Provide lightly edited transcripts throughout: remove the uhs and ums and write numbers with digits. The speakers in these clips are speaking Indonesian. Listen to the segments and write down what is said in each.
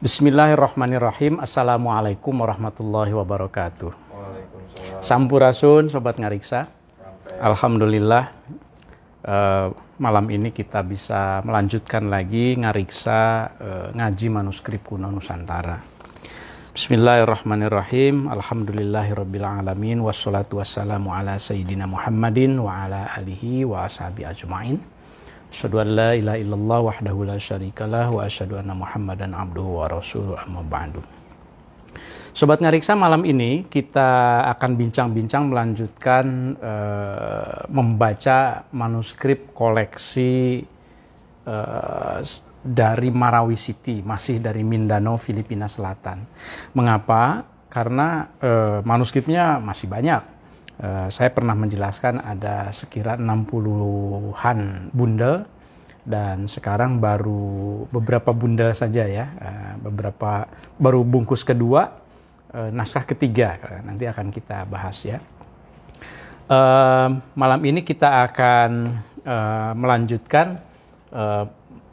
Bismillahirrahmanirrahim. Assalamualaikum warahmatullahi wabarakatuh. Waalaikumsalam. Sampurasun Sobat Ngariksa. Alhamdulillah malam ini kita bisa melanjutkan lagi ngariksa ngaji manuskrip kuno Nusantara. Bismillahirrahmanirrahim. Alhamdulillahirabbil alamin wassalatu wassalamu ala sayyidina Muhammadin wa ala alihi wa ashabi ajmain. Asyhadu an la ilaha illallah wahdahu la syarikalah wa asyhadu anna Muhammadan abduhu wa rasuluhu amma ba'du. Sobat Ngariksa, malam ini kita akan bincang-bincang melanjutkan membaca manuskrip koleksi dari Marawi City, masih dari Mindanao, Filipina Selatan. Mengapa? Karena manuskripnya masih banyak. Saya pernah menjelaskan ada sekira 60-an bundel dan sekarang baru beberapa bundel saja ya, beberapa baru bungkus kedua, naskah ketiga nanti akan kita bahas ya. Malam ini kita akan melanjutkan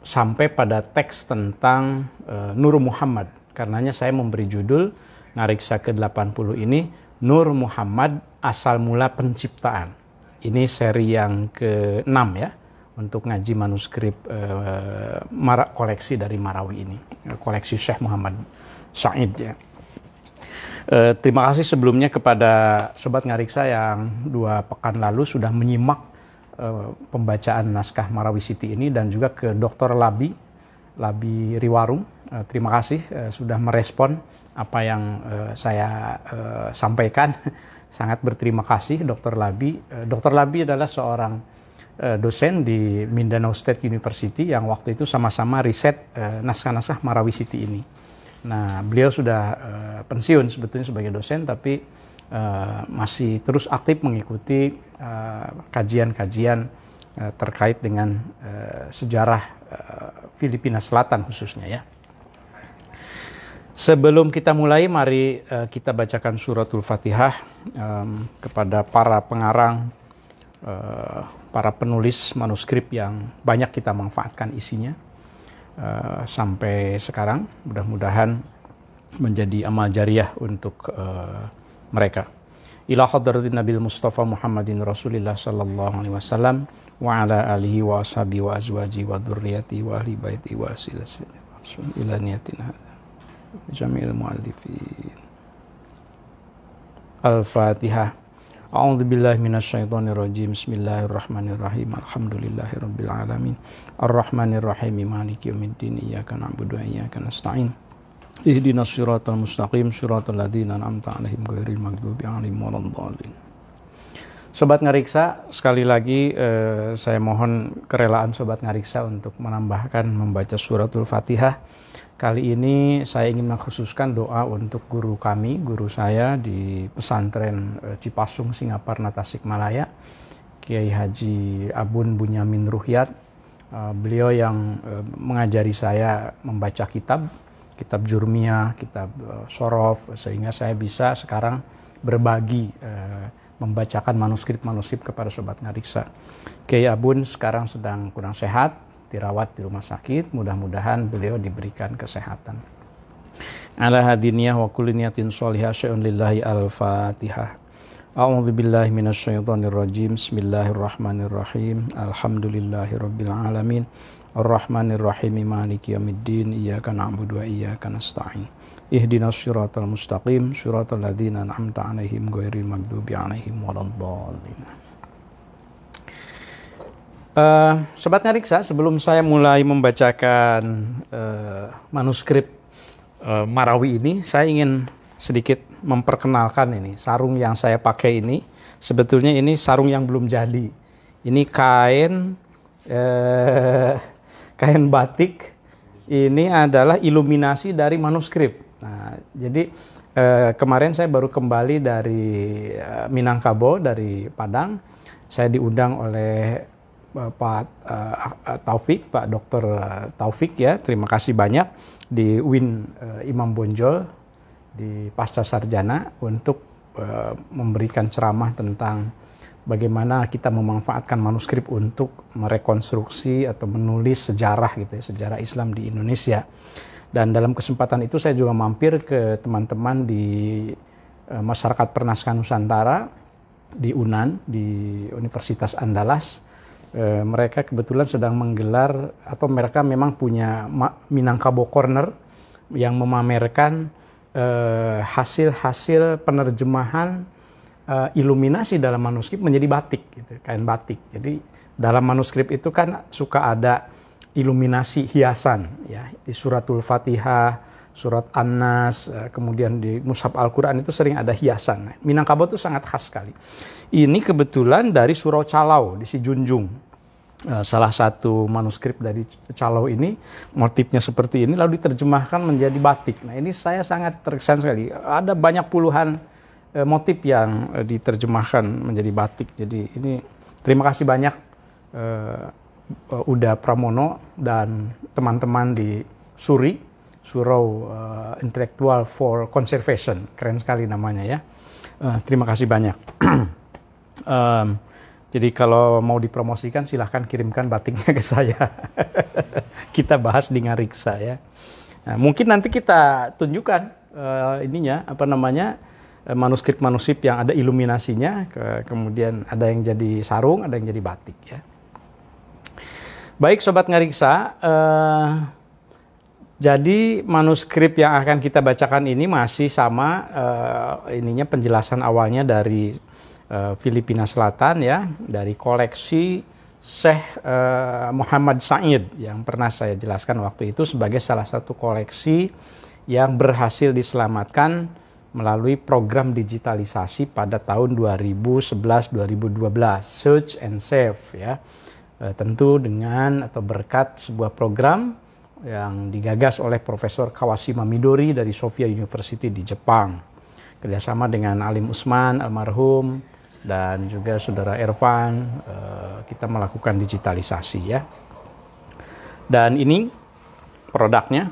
sampai pada teks tentang Nur Muhammad. Karenanya saya memberi judul ngariksa ke-80 ini Nur Muhammad Asal Mula Penciptaan. Ini seri yang ke-6 ya untuk ngaji manuskrip koleksi dari Marawi ini, koleksi Syekh Muhammad Said ya. Terima kasih sebelumnya kepada Sobat Ngariksa yang 2 pekan lalu sudah menyimak pembacaan naskah Marawi City ini, dan juga ke Dr. Labi Riwarung. Terima kasih sudah merespon apa yang saya sampaikan. Sangat berterima kasih Dr. Labi. Dr. Labi adalah seorang dosen di Mindanao State University yang waktu itu sama-sama riset naskah-naskah Marawi City ini. Nah, beliau sudah pensiun sebetulnya sebagai dosen, tapi masih terus aktif mengikuti kajian-kajian terkait dengan sejarah Filipina Selatan khususnya ya. Sebelum kita mulai, mari kita bacakan suratul Fatihah kepada para pengarang, para penulis manuskrip yang banyak kita manfaatkan isinya sampai sekarang. Mudah-mudahan menjadi amal jariah untuk mereka. Ila hadratin Nabil Mustafa Muhammadin Rasulillah sallallahu alaihi wasallam wa ala alihi wa ashabi wa azwaji wa dzurriyyati wa ahli baiti wa silsilah ila niyatina Jamil muallifin. Al-Fatihah. A'udzu billahi minasyaitonir rajim. Bismillahirrahmanirrahim. Alhamdulillahirabbil alamin. Arrahmanir rahim. Maliki yaumiddin. Iyyaka na'budu wa iyyaka nasta'in. Ihdinas siratal mustaqim. Siratal ladzina an'amta 'alaihim ghairil maghdubi 'alaihim waladdallin. Sobat Ngariksa, sekali lagi saya mohon kerelaan Sobat Ngariksa untuk menambahkan membaca suratul Fatihah. Kali ini saya ingin mengkhususkan doa untuk guru kami, guru saya di pesantren Cipasung, Singaparna, Tasikmalaya, Kiai Haji Abun Bunyamin Ruhyat. Beliau yang mengajari saya membaca kitab Jurmiyah, kitab Sorof, sehingga saya bisa sekarang berbagi membacakan manuskrip-manuskrip kepada Sobat Ngariksa. Kiai Abun sekarang sedang kurang sehat, dirawat di rumah sakit. Mudah-mudahan beliau diberikan kesehatan. Ala hadiniyah wa kulli niyatin sholihah syai'un lillahi. Al-Fatihah. A'udzu billahi minasyaitonir rajim. Bismillahirrahmanirrahim. Alhamdulillahirabbil alamin. Arrahmanir rahim. Maliki yaumiddin. Iyyaka na'budu wa iyyaka nasta'in. Ihdinas siratal mustaqim. Siratal ladzina an'amta 'alaihim ghairil maghdubi 'alaihim waladdallin. Sobat Ngariksa, sebelum saya mulai membacakan manuskrip Marawi ini, saya ingin sedikit memperkenalkan ini sarung yang saya pakai ini. Sebetulnya ini sarung yang belum jadi. Ini kain batik. Ini adalah iluminasi dari manuskrip. Nah, jadi kemarin saya baru kembali dari Minangkabau, dari Padang. Saya diundang oleh Pak Taufik, Pak Dr. Taufik ya, terima kasih banyak, di UIN Imam Bonjol di Pasca Sarjana untuk memberikan ceramah tentang bagaimana kita memanfaatkan manuskrip untuk merekonstruksi atau menulis sejarah gitu ya, sejarah Islam di Indonesia. Dan dalam kesempatan itu saya juga mampir ke teman-teman di Masyarakat Pernaskahan Nusantara di UNAN, di Universitas Andalas. Mereka kebetulan sedang menggelar, atau mereka memang punya Minangkabau Corner yang memamerkan hasil-hasil penerjemahan iluminasi dalam manuskrip menjadi batik, gitu, kain batik. Jadi dalam manuskrip itu kan suka ada iluminasi hiasan, ya, di suratul Fatihah, surat An-Nas, kemudian di Mushaf Al-Quran itu sering ada hiasan. Minangkabau itu sangat khas sekali. Ini kebetulan dari Surau Calau di Sijunjung. Salah satu manuskrip dari Calau ini motifnya seperti ini lalu diterjemahkan menjadi batik. Nah, ini saya sangat terkesan sekali. Ada banyak puluhan motif yang diterjemahkan menjadi batik. Jadi ini terima kasih banyak Uda Pramono dan teman-teman di SURI, Surau Intellectual for Conservation, keren sekali namanya ya. Terima kasih banyak. Jadi kalau mau dipromosikan silahkan kirimkan batiknya ke saya. Kita bahas di Ngariksa ya. Nah, mungkin nanti kita tunjukkan manuskrip-manuskrip yang ada iluminasinya, kemudian ada yang jadi sarung, ada yang jadi batik ya. Baik Sobat Ngariksa, jadi manuskrip yang akan kita bacakan ini masih sama penjelasan awalnya dari Filipina Selatan ya, dari koleksi Syekh Muhammad Said yang pernah saya jelaskan waktu itu sebagai salah satu koleksi yang berhasil diselamatkan melalui program digitalisasi pada tahun 2011-2012, Search and Save ya. Tentu dengan atau berkat sebuah program yang digagas oleh Profesor Kawashima Midori dari Sophia University di Jepang, kerjasama dengan Alim Usman almarhum dan juga Saudara Ervan, kita melakukan digitalisasi ya. Dan ini produknya.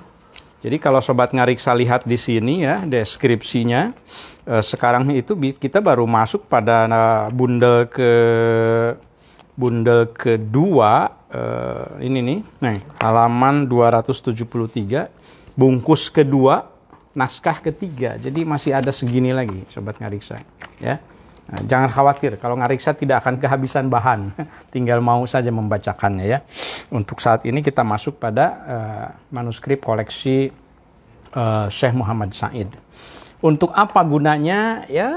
Jadi kalau Sobat Ngariksa lihat di sini ya deskripsinya, sekarang itu kita baru masuk pada bundel kedua, ini nih, halaman 273, bungkus kedua, naskah ketiga. Jadi masih ada segini lagi Sobat Ngariksa ya. Nah, jangan khawatir kalau Ngariksa tidak akan kehabisan bahan, tinggal mau saja membacakannya ya. Untuk saat ini kita masuk pada manuskrip koleksi Syekh Muhammad Said. Untuk apa gunanya? Ya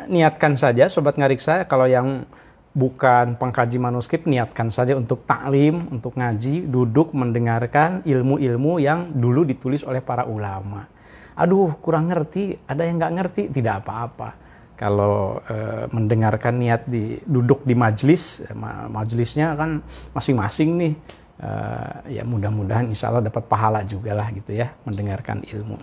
niatkan saja Sobat Ngariksa, kalau yang bukan pengkaji manuskrip niatkan saja untuk taklim, untuk ngaji, duduk mendengarkan ilmu-ilmu yang dulu ditulis oleh para ulama. Aduh kurang ngerti, ada yang nggak ngerti, tidak apa-apa. Kalau mendengarkan niat duduk di majelisnya kan masing-masing nih, ya mudah-mudahan insya Allah dapat pahala juga lah gitu ya, mendengarkan ilmu.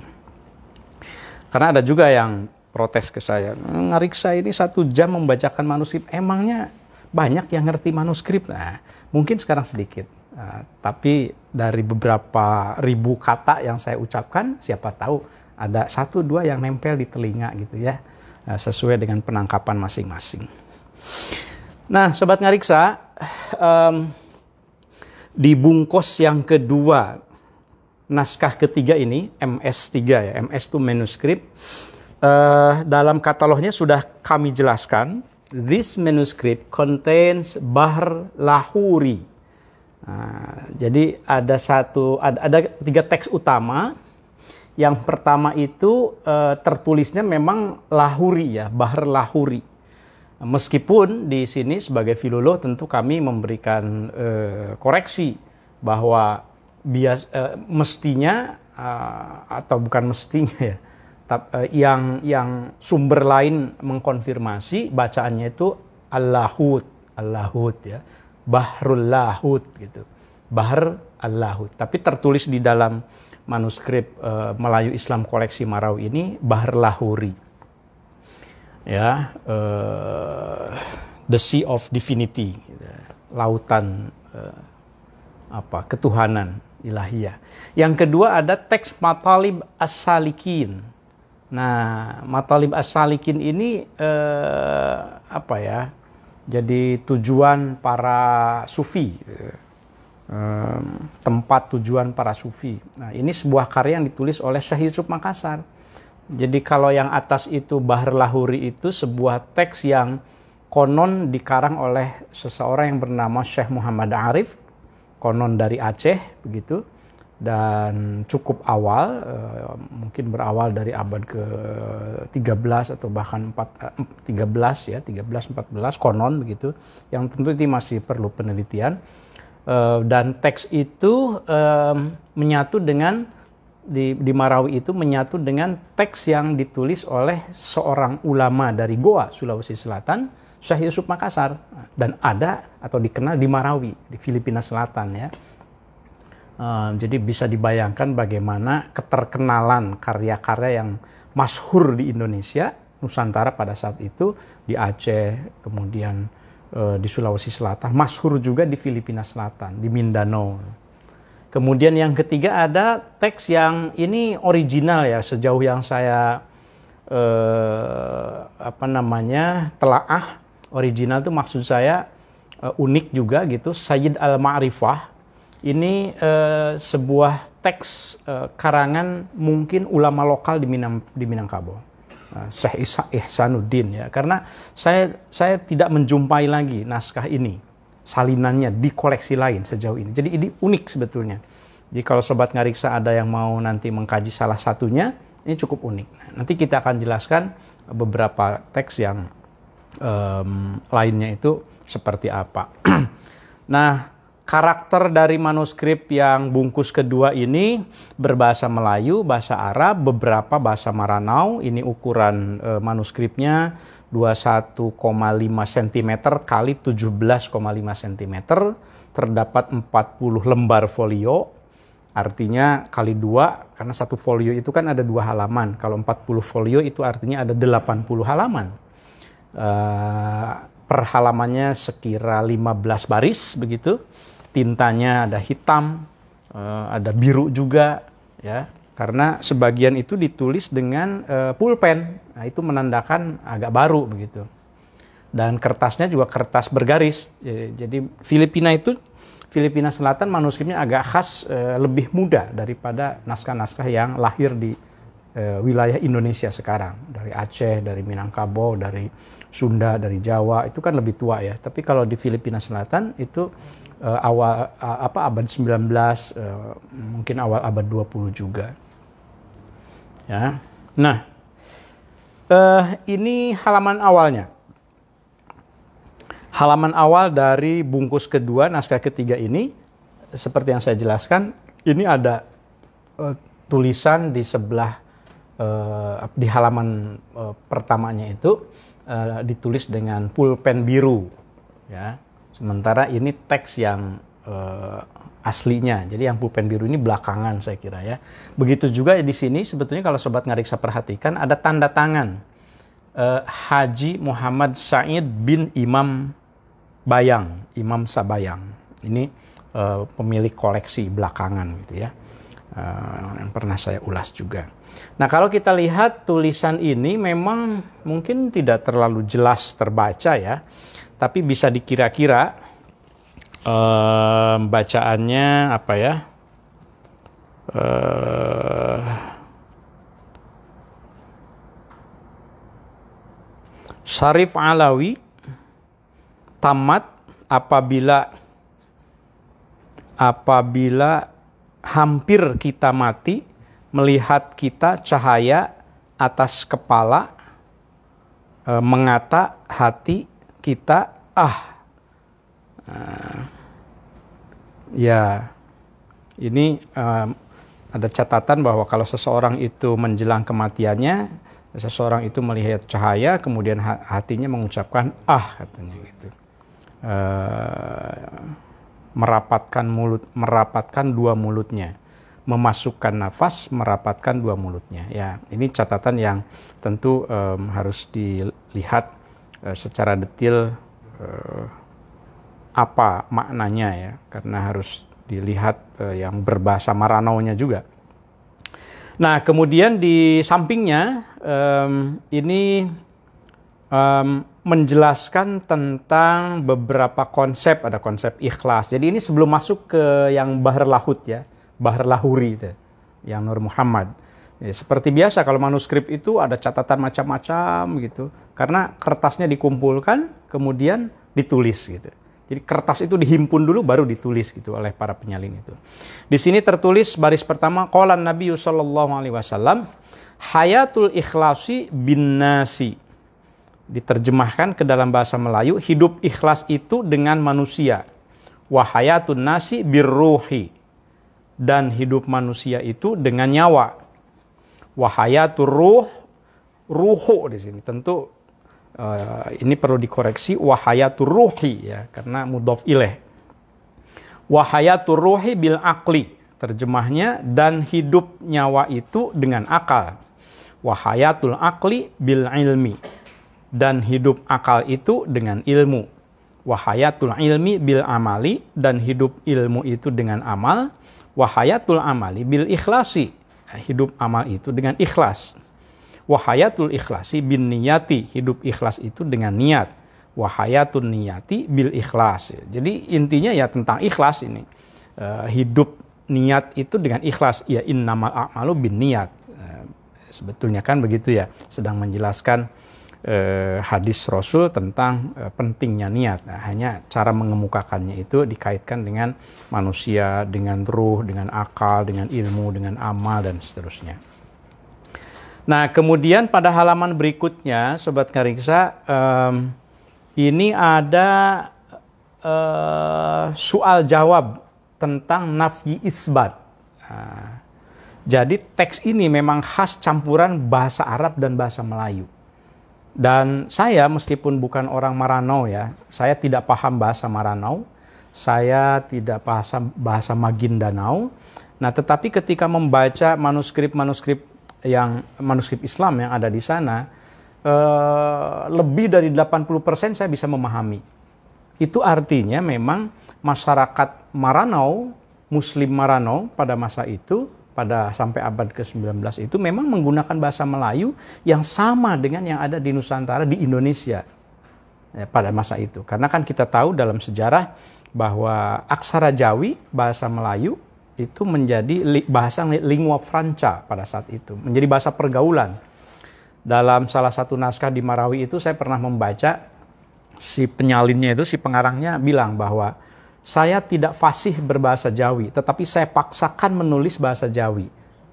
Karena ada juga yang protes ke saya, Ngariksa ini 1 jam membacakan manuskrip, emangnya banyak yang ngerti manuskrip? Nah, mungkin sekarang sedikit, tapi dari beberapa ribu kata yang saya ucapkan, siapa tahu ada 1-2 yang nempel di telinga gitu ya, sesuai dengan penangkapan masing-masing. Nah, Sobat Ngariksa, di bungkus yang kedua, naskah ketiga ini, MS3 ya, MS itu manuskrip, dalam katalognya sudah kami jelaskan, this manuscript contains Bahr Lahuri. Nah, jadi ada 3 teks utama. Yang pertama itu tertulisnya memang Lahuri ya, Bahr Lahuri. Meskipun di sini sebagai filolog tentu kami memberikan koreksi bahwa mestinya atau bukan mestinya ya, yang sumber lain mengkonfirmasi bacaannya itu Allahut ya, Bahrul Lahut gitu, Bahr Allahut. Tapi tertulis di dalam manuskrip Melayu Islam koleksi Marau ini Bahr Lahuri ya, the Sea of Divinity, lautan ketuhanan ilahiyah. Yang kedua ada teks Matalib As-Salikin. Nah, Matalib As-Salikin ini jadi tujuan para sufi. tempat tujuan para sufi. Nah, ini sebuah karya yang ditulis oleh Syekh Yusuf Makassar. Jadi kalau yang atas itu Bahr Lahuri itu sebuah teks yang konon dikarang oleh seseorang yang bernama Syekh Muhammad Arif, konon dari Aceh begitu, dan cukup awal, mungkin berawal dari abad ke-13 atau bahkan 13 ya, 13-14 konon begitu, yang tentu ini masih perlu penelitian. Dan teks itu menyatu dengan di Marawi itu menyatu dengan teks yang ditulis oleh seorang ulama dari Goa, Sulawesi Selatan, Syekh Yusuf Makassar, dan ada atau dikenal di Marawi, di Filipina Selatan ya. Jadi bisa dibayangkan bagaimana keterkenalan karya-karya yang masyhur di Indonesia, Nusantara pada saat itu, di Aceh, kemudian di Sulawesi Selatan, masyhur juga di Filipina Selatan, di Mindanao. Kemudian yang ketiga ada teks yang ini original ya, sejauh yang saya telaah, original itu maksud saya unik juga gitu. Sayyid Al-Ma'rifah ini sebuah teks karangan mungkin ulama lokal di Minangkabau, Syekh Ihsanuddin ya, karena saya tidak menjumpai lagi naskah ini, salinannya di koleksi lain sejauh ini. Jadi ini unik sebetulnya. Jadi kalau Sobat Ngariksa ada yang mau nanti mengkaji salah satunya, ini cukup unik. Nanti kita akan jelaskan beberapa teks yang lainnya itu seperti apa. Nah, karakter dari manuskrip yang bungkus kedua ini berbahasa Melayu, bahasa Arab, beberapa bahasa Maranao. Ini ukuran manuskripnya 21,5 cm kali 17,5 cm. Terdapat 40 lembar folio. Artinya kali 2, karena satu folio itu kan ada 2 halaman. Kalau 40 folio itu artinya ada 80 halaman. Per halamannya sekira 15 baris begitu. Tintanya ada hitam, ada biru juga, ya, karena sebagian itu ditulis dengan pulpen. Nah, itu menandakan agak baru begitu. Dan kertasnya juga kertas bergaris. Jadi Filipina Selatan manuskripnya agak khas, lebih muda daripada naskah-naskah yang lahir di wilayah Indonesia sekarang. Dari Aceh, dari Minangkabau, dari Sunda, dari Jawa, itu kan lebih tua ya. Tapi kalau di Filipina Selatan itu abad 19, mungkin awal abad 20 juga. Ya. Nah, ini halaman awalnya. Halaman awal dari bungkus kedua, naskah ketiga ini, seperti yang saya jelaskan, ini ada tulisan di sebelah, di halaman pertamanya itu, ditulis dengan pulpen biru, ya. Sementara ini teks yang aslinya. Jadi yang pulpen biru ini belakangan saya kira ya. Begitu juga di sini sebetulnya kalau Sobat Ngariksa perhatikan ada tanda tangan Haji Muhammad Said bin Imam Bayang, Imam Sabayang. Ini pemilik koleksi belakangan gitu ya. Yang pernah saya ulas juga. Nah, kalau kita lihat tulisan ini memang mungkin tidak terlalu jelas terbaca ya. Tapi bisa dikira-kira bacaannya apa ya? Syarif Alawi tamat apabila hampir kita mati, melihat kita cahaya atas kepala, mengata hati kita ya, ini ada catatan bahwa kalau seseorang itu menjelang kematiannya, seseorang itu melihat cahaya, kemudian hatinya mengucapkan katanya gitu, merapatkan dua mulutnya, memasukkan nafas, merapatkan dua mulutnya. Ya, ini catatan yang tentu harus dilihat secara detail apa maknanya ya, karena harus dilihat yang berbahasa Maranao-nya juga. Nah, kemudian di sampingnya ini menjelaskan tentang beberapa konsep, ada konsep ikhlas. Jadi ini sebelum masuk ke yang Bahr Lahut ya, Bahr Lahuri itu, yang Nur Muhammad. Ya, seperti biasa kalau manuskrip itu ada catatan macam-macam gitu. Karena kertasnya dikumpulkan, kemudian ditulis gitu. Jadi kertas itu dihimpun dulu baru ditulis gitu oleh para penyalin itu. Di sini tertulis baris pertama, qala Nabi sallallahu alaihi wasallam, hayatul ikhlasi bin nasi. Diterjemahkan ke dalam bahasa Melayu, hidup ikhlas itu dengan manusia. Wa hayatun nasi birruhi. Dan hidup manusia itu dengan nyawa. Wahayatur ruhu di sini tentu ini perlu dikoreksi wahayatur ruhi ya karena mudhof ilaih. Wahayatur ruhi bil akli, terjemahnya dan hidup nyawa itu dengan akal. Wahayatul akli bil ilmi, dan hidup akal itu dengan ilmu. Wahayatul ilmi bil amali, dan hidup ilmu itu dengan amal. Wahayatul amali bil ikhlasi, hidup amal itu dengan ikhlas. Wahayatul ikhlasi bin niyati, hidup ikhlas itu dengan niat. Wahayatun niyati bil ikhlas. Jadi intinya ya tentang ikhlas ini. Hidup niat itu dengan ikhlas. Ya innamal a'malu bin niyat. Sebetulnya kan begitu ya. Sedang menjelaskan hadis Rasul tentang pentingnya niat. Nah, hanya cara mengemukakannya itu dikaitkan dengan manusia, dengan ruh, dengan akal, dengan ilmu, dengan amal, dan seterusnya. Nah, kemudian pada halaman berikutnya, Sobat Ngariksa, ini ada soal jawab tentang nafyi isbat. Nah, jadi teks ini memang khas campuran bahasa Arab dan bahasa Melayu. Dan saya meskipun bukan orang Maranau ya, saya tidak paham bahasa Maranau, saya tidak paham bahasa Maguindanao. Nah, tetapi ketika membaca manuskrip Islam yang ada di sana, lebih dari 80% saya bisa memahami. Itu artinya memang masyarakat Maranau, Muslim Maranau pada masa itu, sampai abad ke-19 itu memang menggunakan bahasa Melayu yang sama dengan yang ada di Nusantara, di Indonesia ya, pada masa itu. Karena kan kita tahu dalam sejarah bahwa aksara Jawi, bahasa Melayu, itu menjadi bahasa lingua franca pada saat itu. Menjadi bahasa pergaulan. Dalam salah satu naskah di Marawi itu saya pernah membaca, si penyalinnya itu, si pengarangnya bilang bahwa saya tidak fasih berbahasa Jawi, tetapi saya paksakan menulis bahasa Jawi.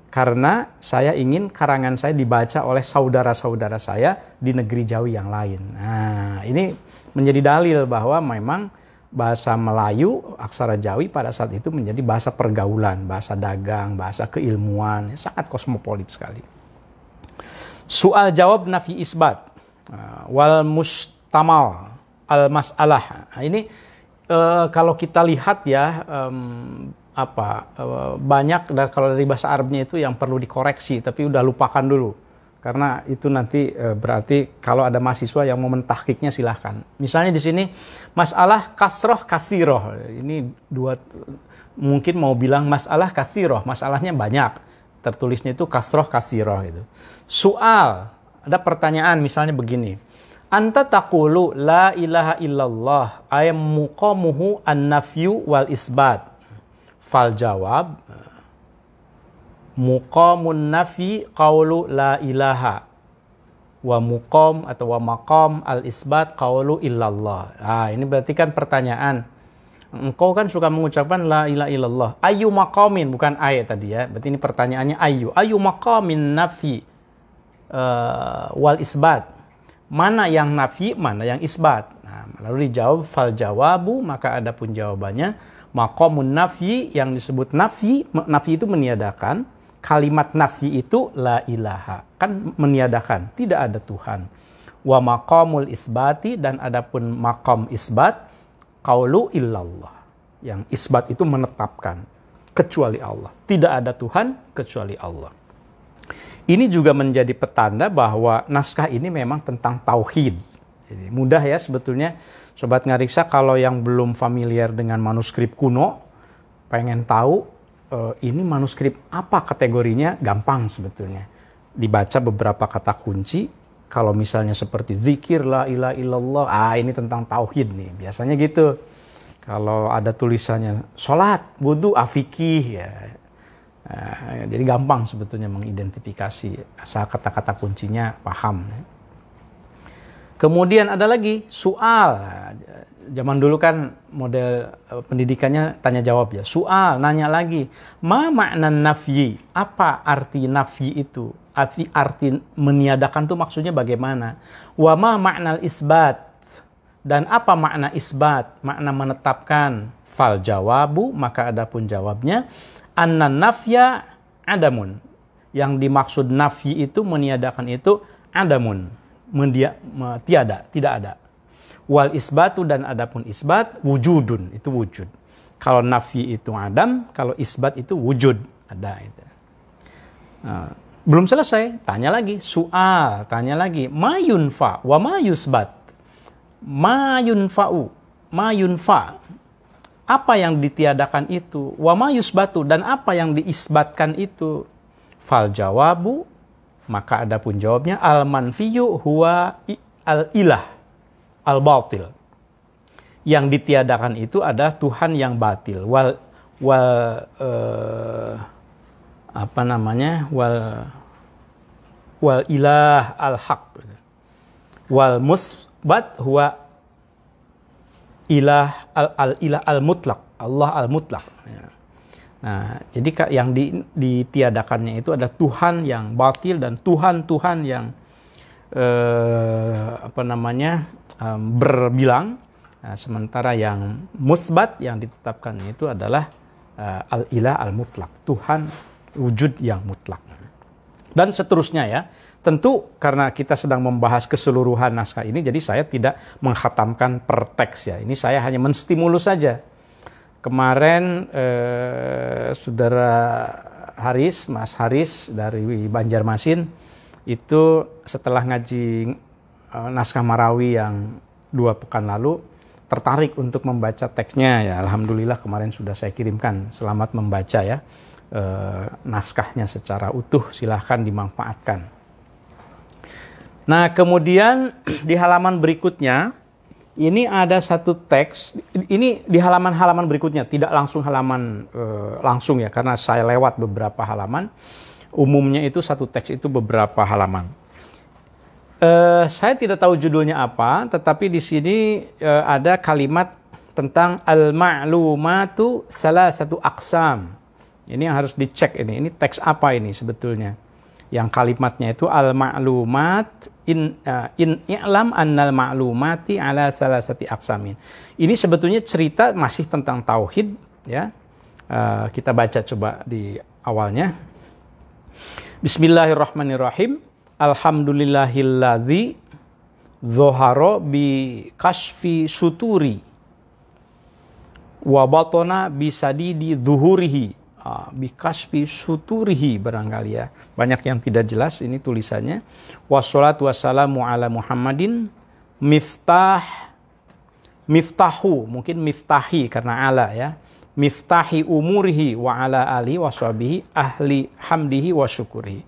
Karena saya ingin karangan saya dibaca oleh saudara-saudara saya di negeri Jawi yang lain. Nah, ini menjadi dalil bahwa memang bahasa Melayu, aksara Jawi pada saat itu menjadi bahasa pergaulan, bahasa dagang, bahasa keilmuan, sangat kosmopolit sekali. Soal jawab nafi isbat, wal mustamal al masalah. Nah, ini kalau kita lihat ya banyak kalau dari bahasa Arabnya itu yang perlu dikoreksi, tapi udah lupakan dulu karena itu nanti berarti kalau ada mahasiswa yang mau mentahkiknya silahkan. Misalnya di sini masalah kasroh kasiroh, ini mungkin mau bilang masalah kasiroh, masalahnya banyak, tertulisnya itu kasroh kasiroh gitu. Soal, ada pertanyaan misalnya begini. Anta taqulu la ilaha illallah ayam muqamuhu an-nafyu wal isbat. Fal jawab muqamun nafi qawlu la ilaha wa muqam atau wa maqam al isbat qawlu illallah. Nah, ini berarti kan pertanyaan. Engkau kan suka mengucapkan la ilaha illallah. Ayu maqamin, bukan ayat tadi ya. Berarti ini pertanyaannya ayu. Ayu maqamin nafi wal isbat. Mana yang nafi, mana yang isbat. Nah, lalu dijawab fal jawabu, maka ada pun jawabannya maqamun nafi, yang disebut nafi itu meniadakan. Kalimat nafi itu la ilaha, kan meniadakan, tidak ada Tuhan. Wa maqamul isbati, dan adapun maqam isbat qaulu illallah, yang isbat itu menetapkan kecuali Allah, tidak ada Tuhan kecuali Allah. Ini juga menjadi petanda bahwa naskah ini memang tentang tauhid. Jadi mudah ya sebetulnya Sobat Ngariksa, kalau yang belum familiar dengan manuskrip kuno, pengen tahu ini manuskrip apa kategorinya, gampang sebetulnya. Dibaca beberapa kata kunci, Kalau misalnya seperti zikir la ilaha illallah, ini tentang tauhid nih, biasanya gitu. Kalau ada tulisannya sholat, wudhu, fikih ya. Jadi gampang sebetulnya mengidentifikasi asal kata-kata kuncinya paham. Kemudian ada lagi soal. Zaman dulu kan model pendidikannya tanya jawab ya. Soal, nanya lagi. Ma makna nafyi? Apa arti nafyi itu? Arti meniadakan itu maksudnya bagaimana? Wa ma makna isbat? Dan apa makna isbat? Makna menetapkan. Fal jawabu, maka adapun jawabnya. Anna nafya adamun. Yang dimaksud nafyi itu, meniadakan itu adamun. Tiada, tidak ada. Wal isbatu, dan adapun isbat wujudun, itu wujud. Kalau nafyi itu adam, kalau isbat itu wujud, ada itu. Belum selesai, tanya lagi, soal, tanya lagi, ma yunfa wa ma yusbat. Ma yunfa'u, ma yunfa. Apa yang ditiadakan itu, wa ma yusbatu, dan apa yang diisbatkan itu. Fal jawabu, maka adapun jawabnya al manfiyu huwa al ilah al batil. Yang ditiadakan itu adalah Tuhan yang batil. Wal ilah al haq. Wal musbat huwa ilah al ilah al mutlaq, Allah al mutlaq. Nah, jadi yang ditiadakannya itu adalah Tuhan yang batil dan Tuhan yang berbilang. Nah, sementara yang musbat yang ditetapkan itu adalah al-ilah al-mutlak, Tuhan wujud yang mutlak. Dan seterusnya ya. Tentu karena kita sedang membahas keseluruhan naskah ini, jadi saya tidak menghatamkan per teks ya. Ini saya hanya menstimulus saja. Kemarin saudara Haris, Mas Haris dari Banjarmasin, itu setelah ngaji naskah Marawi yang 2 pekan lalu, tertarik untuk membaca teksnya ya. Alhamdulillah kemarin sudah saya kirimkan. Selamat membaca ya naskahnya secara utuh, silahkan dimanfaatkan. Nah, kemudian di halaman berikutnya ini ada satu teks. Ini di halaman-halaman berikutnya, tidak langsung halaman langsung ya, karena saya lewat beberapa halaman. Umumnya itu satu teks itu beberapa halaman. Saya tidak tahu judulnya apa, tetapi di sini ada kalimat tentang al-ma'lumatu salasatu aqsam. Ini yang harus dicek ini. Ini teks apa ini sebetulnya? Yang kalimatnya itu al-ma'lumat in i'lam annal ma'lumati ala salasati aqsamin. Ini sebetulnya cerita masih tentang tauhid ya. Kita baca coba di awalnya. Bismillahirrahmanirrahim. Alhamdulillahilladzi dzoharo bi kashfi suturi wa batona bisadidi dzuhurihi. Bikasfi suturihi barangkali ya. Banyak yang tidak jelas ini tulisannya. Wassalatu wassalamu ala Muhammadin miftahu, mungkin miftahi karena ala ya. Miftahi umurihi wa ala alihi wa sahbihi ahli hamdihi wa syukurihi.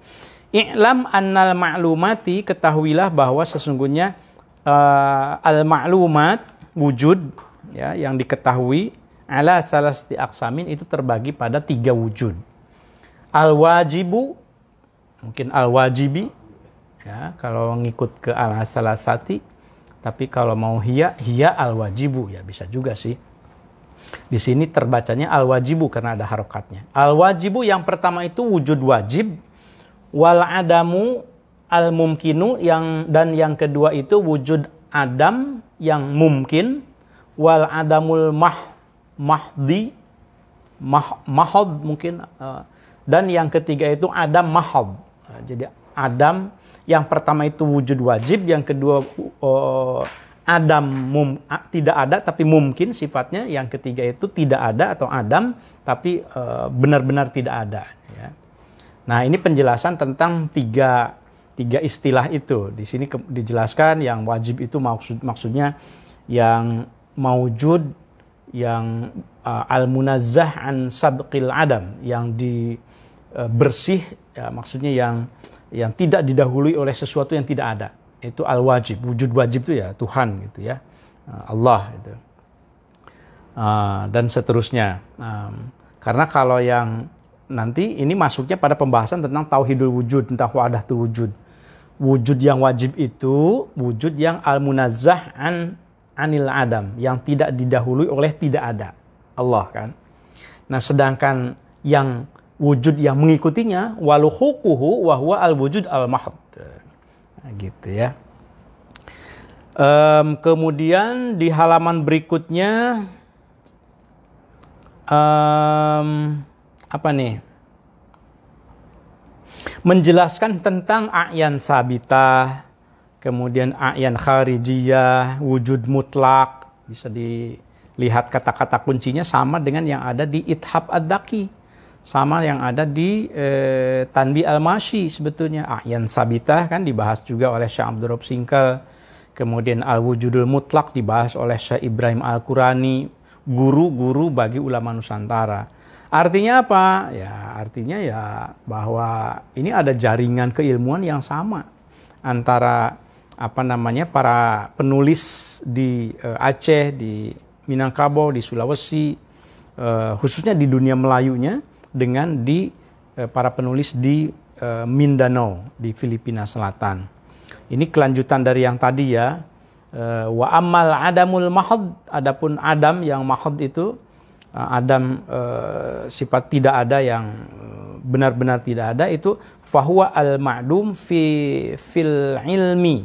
I'lam annal ma'lumati, ketahuilah bahwa sesungguhnya al-ma'lumat wujud ya, yang diketahui ala salasati aqsamin itu terbagi pada 3 wujud. Al-wajibu, mungkin al-wajibi ya, kalau ngikut ke ala salasati, tapi kalau mau hiya al-wajibu ya, bisa juga sih. Di sini terbacanya al-wajibu karena ada harokatnya. Al-wajibu yang pertama itu wujud wajib, wal adamu al-mumkinu, dan yang kedua itu wujud adam yang mungkin, wal adamul mahdi mahad mungkin, dan yang ketiga itu adam mahad. Jadi adam yang pertama itu wujud wajib, yang kedua adam tidak ada tapi mungkin sifatnya, yang ketiga itu tidak ada atau adam tapi benar-benar tidak ada ya. Nah, ini penjelasan tentang tiga istilah itu. Di sini dijelaskan yang wajib itu maksudnya yang maujud, yang al-munazzah an sabqil adam, yang bersih ya, maksudnya yang tidak didahului oleh sesuatu yang tidak ada. itu al-wajib, wujud wajib itu ya Tuhan gitu ya, Allah itu. Dan seterusnya. Karena kalau yang nanti ini masuknya pada pembahasan tentang tauhidul wujud, tentang wahdatul wujud. Wujud yang wajib itu wujud yang al-munazzah anil adam, yang tidak didahului oleh tidak ada, Allah kan. Nah, sedangkan yang wujud yang mengikutinya waluhuquhu wa huwa al-wujud al-mahd. Nah, gitu ya. Kemudian di halaman berikutnya apa nih? Menjelaskan tentang a'yan sabitah, kemudian a'yan kharijiyah, wujud mutlak. Bisa dilihat kata-kata kuncinya sama dengan yang ada di Ithab ad-Daqi, sama yang ada di Tanbi al-Mashi sebetulnya. A'yan sabitah kan dibahas juga oleh Syekh Abdul Rabb Singkal. Kemudian al-wujudul mutlak dibahas oleh Syekh Ibrahim Al-Qurani, guru-guru bagi ulama Nusantara. Artinya apa? Ya, artinya ya bahwa ini ada jaringan keilmuan yang sama antara para penulis di Aceh, di Minangkabau, di Sulawesi, khususnya di dunia Melayunya, dengan di para penulis di Mindanao, di Filipina Selatan. Ini kelanjutan dari yang tadi ya. Wa ammal adamul mahad, adapun adam yang mahad itu adam sifat tidak ada yang benar-benar tidak ada, itu fahuwa al-ma'dum fil ilmi.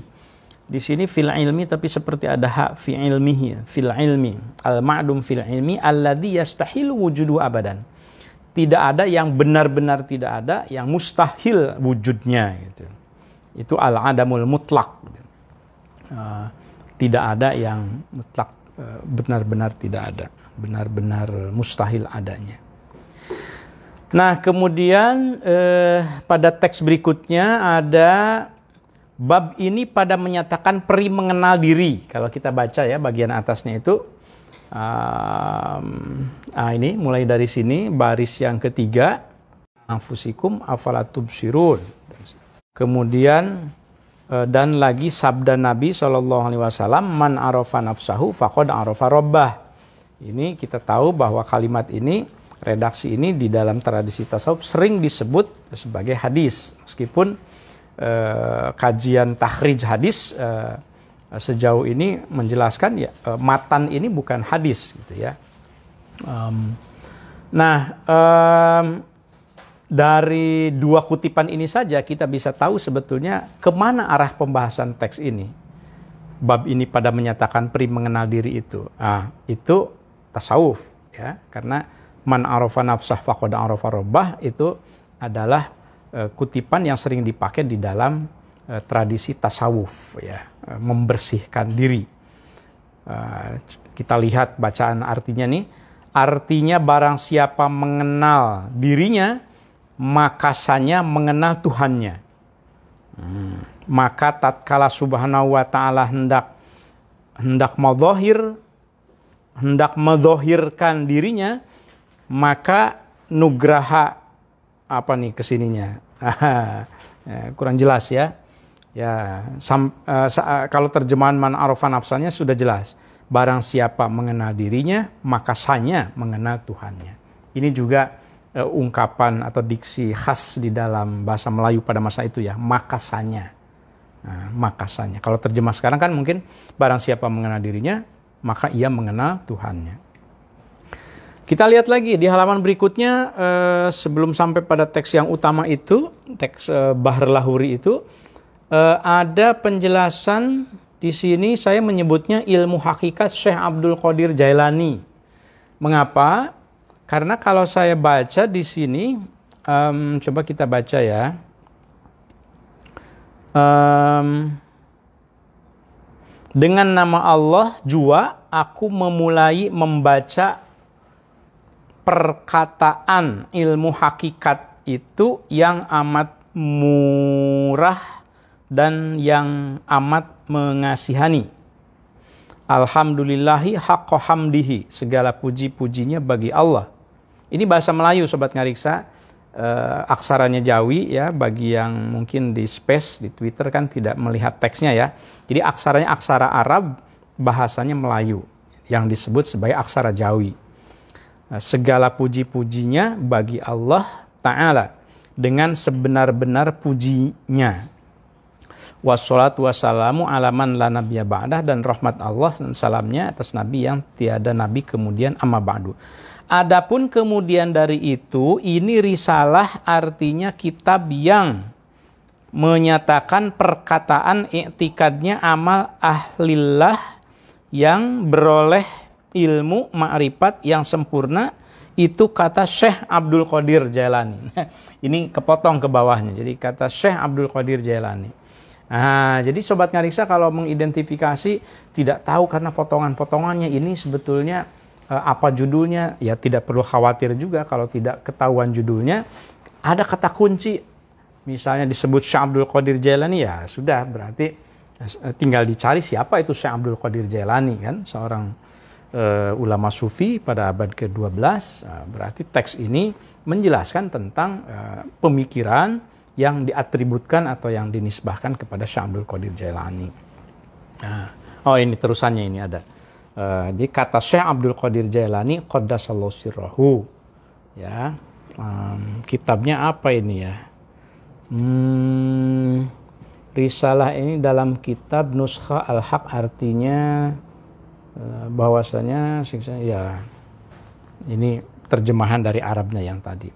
Di sini fil ilmi tapi seperti ada hak fi ilmihi, fil ilmi. Al-ma'dum fil ilmi alladhi yastahilu wujudu abadan. Tidak ada yang benar-benar tidak ada, yang mustahil wujudnya gitu. Itu al-adamul mutlak. Tidak ada yang mutlak, benar-benar tidak ada, benar-benar mustahil adanya. Nah, kemudian pada teks berikutnya ada bab ini pada menyatakan peri mengenal diri. Kalau kita baca ya bagian atasnya itu, ini mulai dari sini baris yang ketiga, anfusikum afala tubsirun. Kemudian dan lagi sabda Nabi SAW, man arafa nafsahu faqad arafa rabbah. Ini kita tahu bahwa kalimat ini, redaksi ini di dalam tradisi tasawuf sering disebut sebagai hadis. Meskipun kajian takhrij hadis sejauh ini menjelaskan ya matan ini bukan hadis gitu ya. Dari dua kutipan ini saja kita bisa tahu sebetulnya kemana arah pembahasan teks ini. Bab ini pada menyatakan peri mengenal diri itu. Itu tasawuf ya, karena man arafa nafsah faqad arafa rabbah itu adalah kutipan yang sering dipakai di dalam tradisi tasawuf ya, membersihkan diri. Kita lihat bacaan artinya nih. Artinya barang siapa mengenal dirinya, makasanya mengenal Tuhannya. Maka tatkala subhanahu wa ta'ala hendak madzahirkan dirinya, maka nugraha kesininya. Kurang jelas ya. Kalau terjemahan man arafa nafsanya sudah jelas. Barang siapa mengenal dirinya, maka sanya mengenal Tuhannya. Ini juga ungkapan atau diksi khas di dalam bahasa Melayu pada masa itu ya, makasanya. Makasanya. Kalau terjemah sekarang kan mungkin barang siapa mengenal dirinya, maka ia mengenal Tuhannya. Kita lihat lagi di halaman berikutnya, sebelum sampai pada teks yang utama itu, teks Bahr Lahuri itu, ada penjelasan di sini. Saya menyebutnya ilmu hakikat Syekh Abdul Qadir Jailani. Mengapa? Karena kalau saya baca di sini, coba kita baca ya. Dengan nama Allah jua aku memulai membaca perkataan ilmu hakikat itu yang amat murah dan yang amat mengasihani. Alhamdulillahi haqqa hamdihi, segala puji-pujinya bagi Allah. Ini bahasa Melayu Sobat Ngariksa. aksaranya Jawi ya, bagi yang mungkin di space di Twitter kan tidak melihat teksnya ya. Jadi aksaranya aksara Arab, bahasanya Melayu yang disebut sebagai aksara Jawi. Segala puji-pujinya bagi Allah Ta'ala dengan sebenar-benar pujinya. Wassalatu wassalamu ala man la nabiyya ba'dah, dan rahmat Allah dan salamnya atas nabi yang tiada nabi kemudian, amma ba'du. Adapun kemudian dari itu, ini risalah artinya kitab yang menyatakan perkataan i'tikadnya amal ahlillah yang beroleh ilmu ma'rifat yang sempurna, itu kata Syekh Abdul Qadir Jailani. Ini kepotong ke bawahnya, jadi kata Syekh Abdul Qadir Jailani. Nah, jadi Sobat Ngariksa kalau mengidentifikasi tidak tahu karena potongan-potongannya ini sebetulnya apa judulnya, ya tidak perlu khawatir juga kalau tidak ketahuan judulnya. Ada kata kunci, misalnya disebut Syekh Abdul Qadir Jailani, ya sudah, berarti tinggal dicari siapa itu Syekh Abdul Qadir Jailani kan, seorang ulama sufi pada abad ke-12. Berarti teks ini menjelaskan tentang pemikiran yang diatributkan atau yang dinisbahkan kepada Syekh Abdul Qadir Jailani. Oh, ini terusannya ini ada. Jadi kata Syekh Abdul Qadir Jailani qaddasallahu sirrahu. Ya. Kitabnya apa ini ya? Risalah ini dalam kitab Nuskha Al-Haq, artinya bahwasanya ya, ini terjemahan dari Arabnya yang tadi.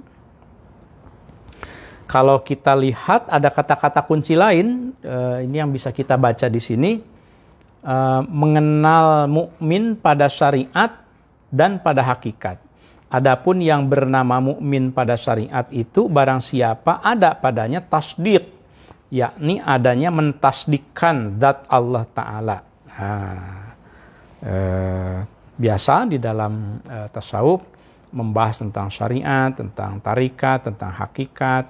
Kalau kita lihat ada kata-kata kunci lain, ini yang bisa kita baca di sini, mengenal mukmin pada syariat dan pada hakikat. Adapun yang bernama mukmin pada syariat itu barang siapa ada padanya tasdik, yakni adanya mentasdikkan zat Allah Ta'ala. Biasa di dalam tasawuf membahas tentang syariat, tentang tarikat, tentang hakikat,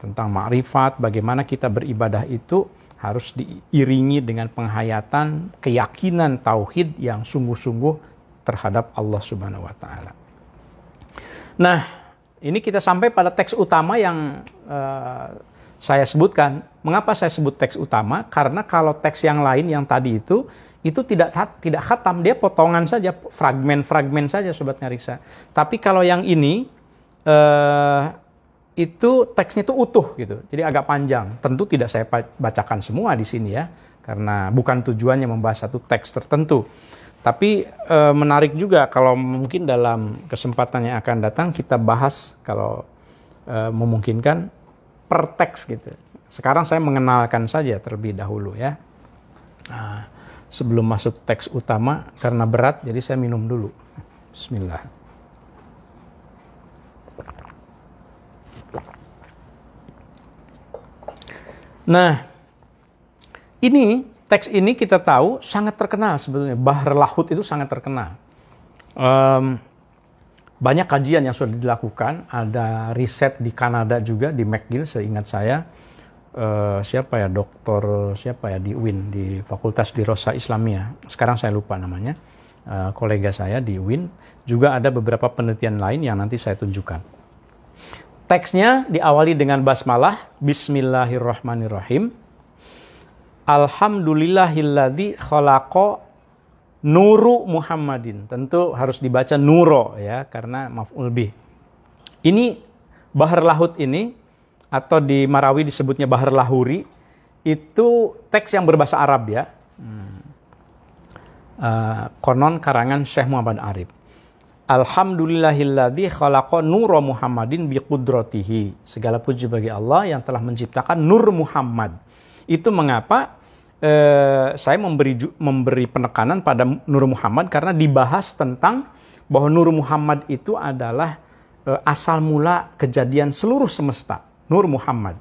tentang ma'rifat, bagaimana kita beribadah itu harus diiringi dengan penghayatan keyakinan tauhid yang sungguh-sungguh terhadap Allah Subhanahu wa Ta'ala. Nah, ini kita sampai pada teks utama yang saya sebutkan. Mengapa saya sebut teks utama? Karena kalau teks yang lain yang tadi itu tidak khatam, dia potongan saja, fragmen-fragmen saja Sobat Ngariksa. Tapi kalau yang ini itu teksnya itu utuh gitu, jadi agak panjang. Tentu tidak saya bacakan semua di sini ya, karena bukan tujuannya membahas satu teks tertentu. Tapi menarik juga kalau mungkin dalam kesempatan yang akan datang kita bahas kalau memungkinkan per teks gitu. Sekarang saya mengenalkan saja terlebih dahulu ya. Nah, sebelum masuk teks utama karena berat, jadi saya minum dulu. Bismillah. Nah, ini teks ini kita tahu sangat terkenal sebetulnya. Bahr Lahut itu sangat terkenal. Banyak kajian yang sudah dilakukan. Ada riset di Kanada juga, di McGill seingat saya. Siapa ya, doktor siapa ya di UIN, di Fakultas Dirosah Islamiyah. Sekarang saya lupa namanya. Kolega saya di UIN. Juga ada beberapa penelitian lain yang nanti saya tunjukkan. Teksnya diawali dengan basmalah, Bismillahirrahmanirrahim. Alhamdulillahilladzi khalaqa nuru Muhammadin. Tentu harus dibaca nuro ya, karena maf'ul bih. Ini Bahr Lahut ini, atau di Marawi disebutnya Bahr Lahuri, itu teks yang berbahasa Arab ya. Konon karangan Syekh Muhammad Arif. Alhamdulillahilladzi khalaqa nura Muhammadin biqudratihi. Segala puji bagi Allah yang telah menciptakan nur Muhammad. Itu mengapa saya memberi penekanan pada nur Muhammad, karena dibahas tentang bahwa nur Muhammad itu adalah asal mula kejadian seluruh semesta. Nur Muhammad.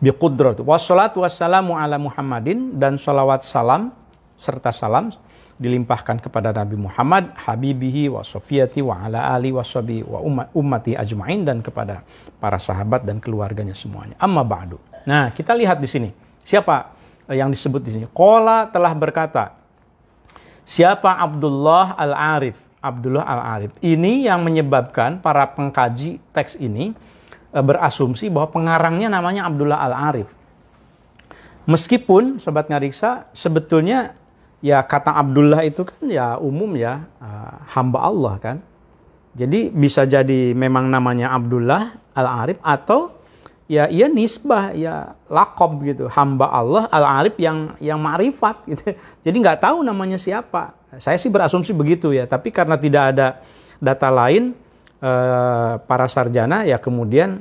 Biqudrati. Wassalatu wassalamu ala Muhammadin, dan salawat salam serta salam dilimpahkan kepada Nabi Muhammad, habibihi wa sofiyati wa ala ali wa sahbihi wa ummati ajma'in, dan kepada para sahabat dan keluarganya semuanya. Amma ba'du. Nah, kita lihat di sini. Siapa yang disebut di sini? Qala telah berkata. Siapa Abdullah Al-Arif? Abdullah Al-Arif. Ini yang menyebabkan para pengkaji teks ini berasumsi bahwa pengarangnya namanya Abdullah Al-Arif. Meskipun Sobat Ngariksa sebetulnya ya kata Abdullah itu kan ya umum ya, hamba Allah kan. Jadi bisa jadi memang namanya Abdullah Al-Arif atau ya ia nisbah, ya lakob gitu, hamba Allah Al-Arif yang ma'rifat gitu. Jadi nggak tahu namanya siapa. Saya sih berasumsi begitu ya, tapi karena tidak ada data lain para sarjana ya kemudian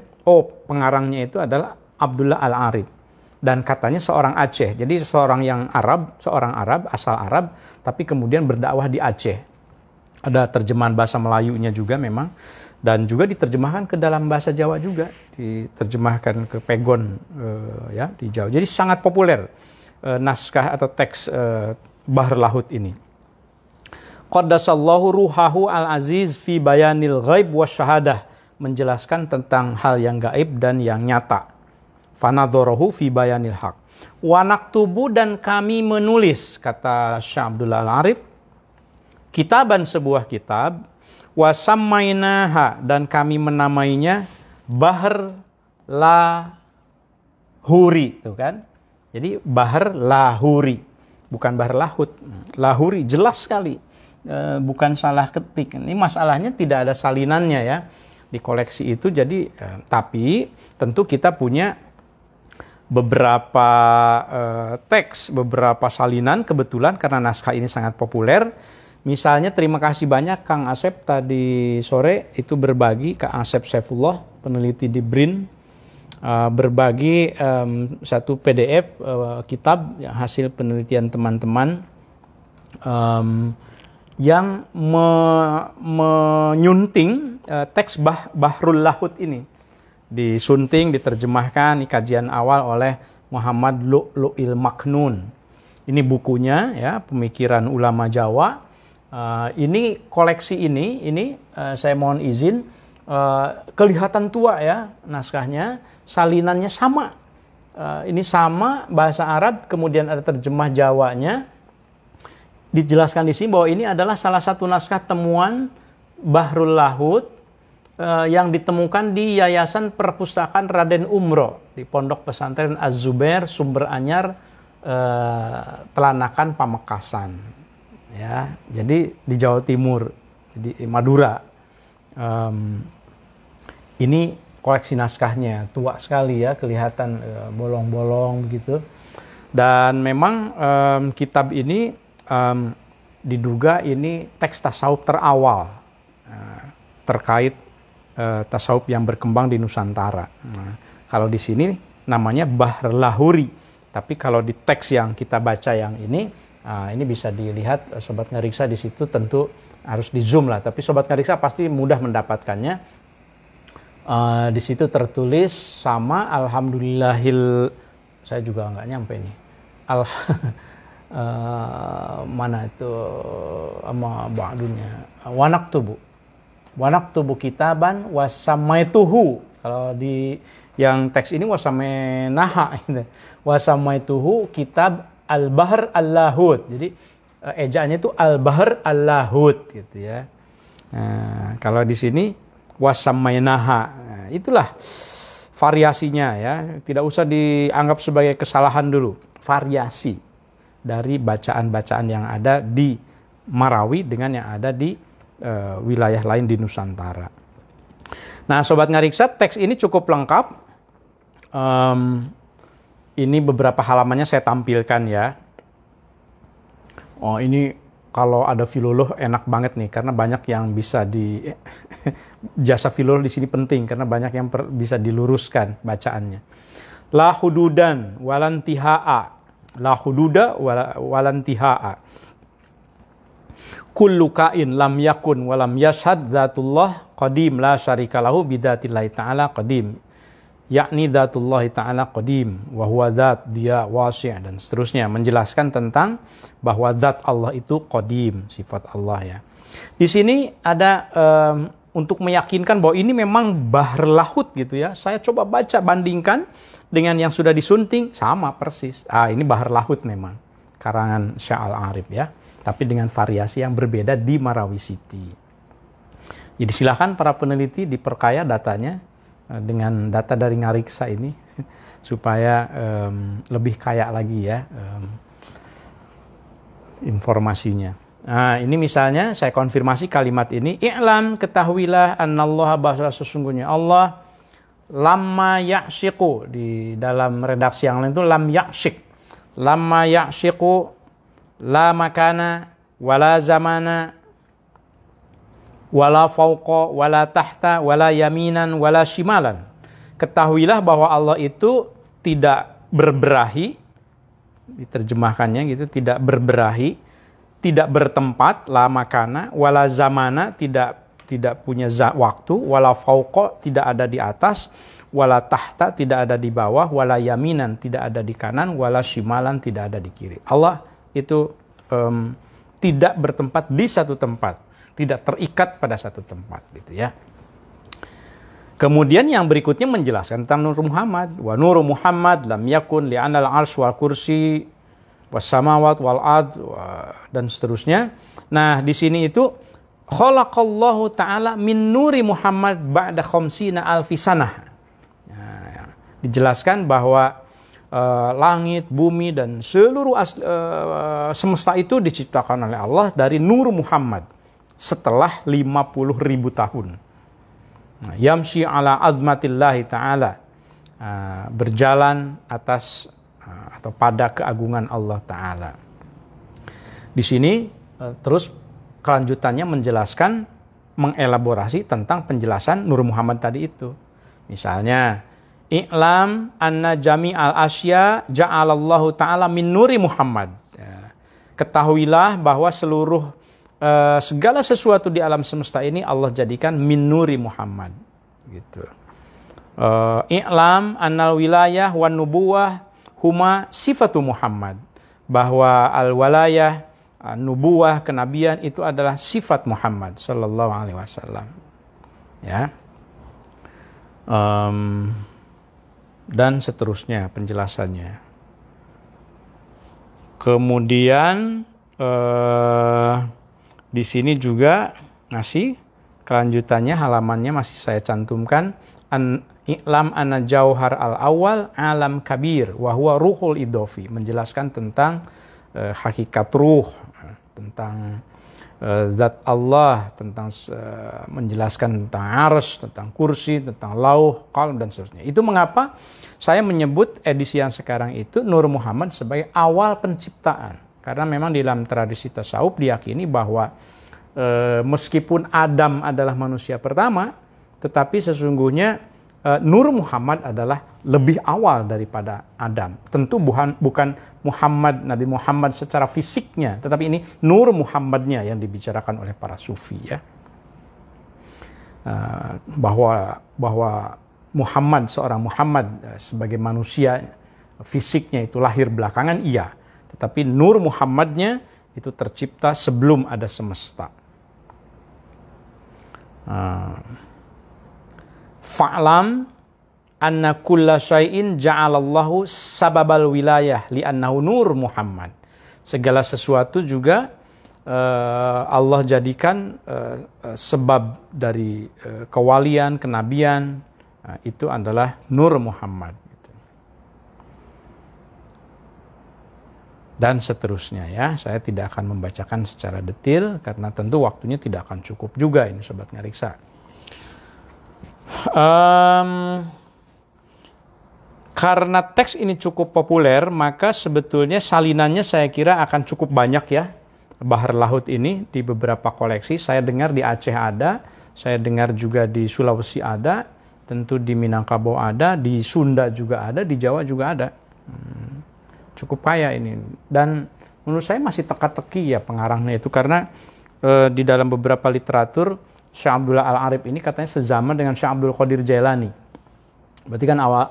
pengarangnya itu adalah Abdullah Al-Arif dan katanya seorang Aceh. Jadi seorang Arab asal Arab tapi kemudian berdakwah di Aceh. Ada terjemahan bahasa Melayunya juga memang, dan juga diterjemahkan ke dalam bahasa Jawa juga, diterjemahkan ke Pegon ya di Jawa. Jadi sangat populer naskah atau teks Bahr Lahut ini. Qaddasallahu ruhahu al-aziz fi bayanil ghaib wasyahadah, menjelaskan tentang hal yang gaib dan yang nyata. Fanadharahu fi bayanil haq. Wa naktubu, dan kami menulis, kata Syekh Abdullah Al-Arif, kitaban, sebuah kitab, wasammainaha, dan kami menamainya Bahr Lahuri, tuh kan? Jadi Bahr Lahuri, bukan Bahr Lahut. Lahuri jelas sekali, bukan salah ketik. Ini masalahnya tidak ada salinannya ya di koleksi itu. Jadi tapi tentu kita punya beberapa teks, beberapa salinan kebetulan karena naskah ini sangat populer. Misalnya terima kasih banyak Kang Asep tadi sore itu berbagi, Kang Asep Saifullah peneliti di BRIN, berbagi satu PDF kitab yang hasil penelitian teman-teman yang menyunting teks Bahrul Lahut ini, disunting, diterjemahkan, kajian awal oleh Muhammad Lu'lu'il Maknun. Ini bukunya ya, Pemikiran Ulama Jawa. Ini koleksi ini saya mohon izin, kelihatan tua ya naskahnya, salinannya sama. Ini sama bahasa Arab, kemudian ada terjemah Jawanya. Dijelaskan di sini bahwa ini adalah salah satu naskah temuan Bahrul Lahut yang ditemukan di Yayasan Perpustakaan Raden Umro di Pondok Pesantren Az-Zubair, Sumber Anyar, Telanakan, Pamekasan. Ya, jadi di Jawa Timur, jadi Madura. Ini koleksi naskahnya tua sekali ya, kelihatan bolong-bolong gitu. Dan memang kitab ini diduga ini teks tasawuf terawal terkait tasawuf yang berkembang di Nusantara. Nah, kalau di sini namanya Bahr Lahuri, tapi kalau di teks yang kita baca yang ini bisa dilihat Sobat Ngariksa di situ, tentu harus di zoom lah, tapi Sobat Ngariksa pasti mudah mendapatkannya. Di situ tertulis sama alhamdulillahil, saya juga nggak nyampe nih. Mana itu sama ba'dunya. Wanaktubu kitaban wasamaituhu. Kalau di yang teks ini wasamenaha, wasamaituhu kitab Al-Bahr Al-Lahut. Jadi ejaannya itu Al-Bahr Al-Lahut gitu ya. Nah, kalau di sini wasamainaha. Nah, itulah variasinya ya. Tidak usah dianggap sebagai kesalahan dulu. Variasi dari bacaan-bacaan yang ada di Marawi dengan yang ada di wilayah lain di Nusantara. Nah, Sobat Ngariksa, teks ini cukup lengkap. Ini beberapa halamannya saya tampilkan ya. Oh, ini kalau ada filolog enak banget nih, karena banyak yang bisa jasa filolog di sini penting karena banyak yang bisa diluruskan bacaannya. La hududan walantihaa, la hududa walantihaa. Kullu kain lam yakun walam yashhad dzatullah qadim la syarikalahu bidzatillahi ta'ala qadim. Yakni dzatullah ta'ala qadim wa huwa dzat dia wasi' dan seterusnya, menjelaskan tentang bahwa zat Allah itu qadim, sifat Allah ya. Di sini ada untuk meyakinkan bahwa ini memang Bahr Lahut gitu ya. Saya coba baca, bandingkan dengan yang sudah disunting, sama persis. Ini Bahr Lahut memang karangan Syekh Al-Arif ya. tapi dengan variasi yang berbeda di Marawi City. Jadi silakan para peneliti diperkaya datanya dengan data dari Ngariksa ini supaya lebih kaya lagi ya informasinya. Nah, ini misalnya saya konfirmasi kalimat ini, i'lam, ketahuilah, annallaha, bahwa sesungguhnya Allah, lamma ya'syiqu, di dalam redaksi yang lain itu lam ya'syiq, lamma ya'syiqu, la makana, wala zamana, wala fauqa, wala tahta, wala yaminan, wala shimalan. Ketahuilah bahwa Allah itu tidak berberahi, diterjemahkannya gitu, tidak berberahi, tidak bertempat, la makana, wala zamana, tidak punya waktu, wala fauqa, tidak ada di atas, wala tahta, tidak ada di bawah, wala yaminan, tidak ada di kanan, wala shimalan, tidak ada di kiri. Allah itu tidak bertempat di satu tempat, tidak terikat pada satu tempat gitu ya. Kemudian yang berikutnya menjelaskan tentang Nur Muhammad. Wa Nur Muhammad lam yakun li'anal arsh wal kursi was samawat wal ard dan seterusnya. Nah, di sini itu khalaqallahu ta'ala min nuri Muhammad ba'da khamsina alfi sanah. Nah, dijelaskan bahwa langit, bumi dan seluruh semesta itu diciptakan oleh Allah dari nur Muhammad setelah 50.000 tahun. Nah, yamshi ala azmatillahi ta'ala, berjalan atas atau pada keagungan Allah Ta'ala. Di sini terus kelanjutannya menjelaskan, mengelaborasi tentang penjelasan Nur Muhammad tadi itu. Misalnya, i'lam anna jami'al asya ja'alallahu ta'ala min nuri Muhammad. Ketahuilah bahwa seluruh segala sesuatu di alam semesta ini Allah jadikan min nuri Muhammad. Gitu. I'lam annal wilayah wan nubuwah huma sifatu Muhammad, bahwa al-walayah, nubuwah, kenabian itu adalah sifat Muhammad sallallahu alaihi wasallam. Ya. Dan seterusnya penjelasannya. Kemudian di sini juga masih kelanjutannya, halamannya masih saya cantumkan, i'lam anna jauhar al-awwal alam kabir wa huwa ruhul idofi, menjelaskan tentang hakikat ruh, tentang zat Allah, tentang menjelaskan tentang arsy, tentang kursi, tentang lauh, qalam dan seterusnya. Itu mengapa saya menyebut edisi yang sekarang itu Nur Muhammad sebagai awal penciptaan. Karena memang di dalam tradisi tasawuf diyakini bahwa meskipun Adam adalah manusia pertama, tetapi sesungguhnya Nur Muhammad adalah lebih awal daripada Adam. Tentu bukan Muhammad, Nabi Muhammad secara fisiknya, tetapi ini Nur Muhammadnya yang dibicarakan oleh para sufi ya. Bahwa Muhammad, seorang Muhammad sebagai manusia fisiknya itu lahir belakangan, iya. Tetapi Nur Muhammadnya itu tercipta sebelum ada semesta. Fa'lam anna kulla syai'in ja'alallahu sababal wilayah li'annahu nur Muhammad. Segala sesuatu juga Allah jadikan sebab dari kewalian, kenabian, itu adalah Nur Muhammad. Dan seterusnya ya. Saya tidak akan membacakan secara detail karena tentu waktunya tidak akan cukup juga ini Sobat Ngariksa. Karena teks ini cukup populer, maka sebetulnya salinannya saya kira akan cukup banyak ya. Bahar Laut ini di beberapa koleksi. Saya dengar di Aceh ada, saya dengar juga di Sulawesi ada, tentu di Minangkabau ada, di Sunda juga ada, di Jawa juga ada. Cukup kaya ini. Dan menurut saya masih teka-teki ya pengarangnya itu, karena di dalam beberapa literatur Syekh Abdullah Al-Arif ini katanya sezaman dengan Syekh Abdul Qadir Jailani. Berarti kan awal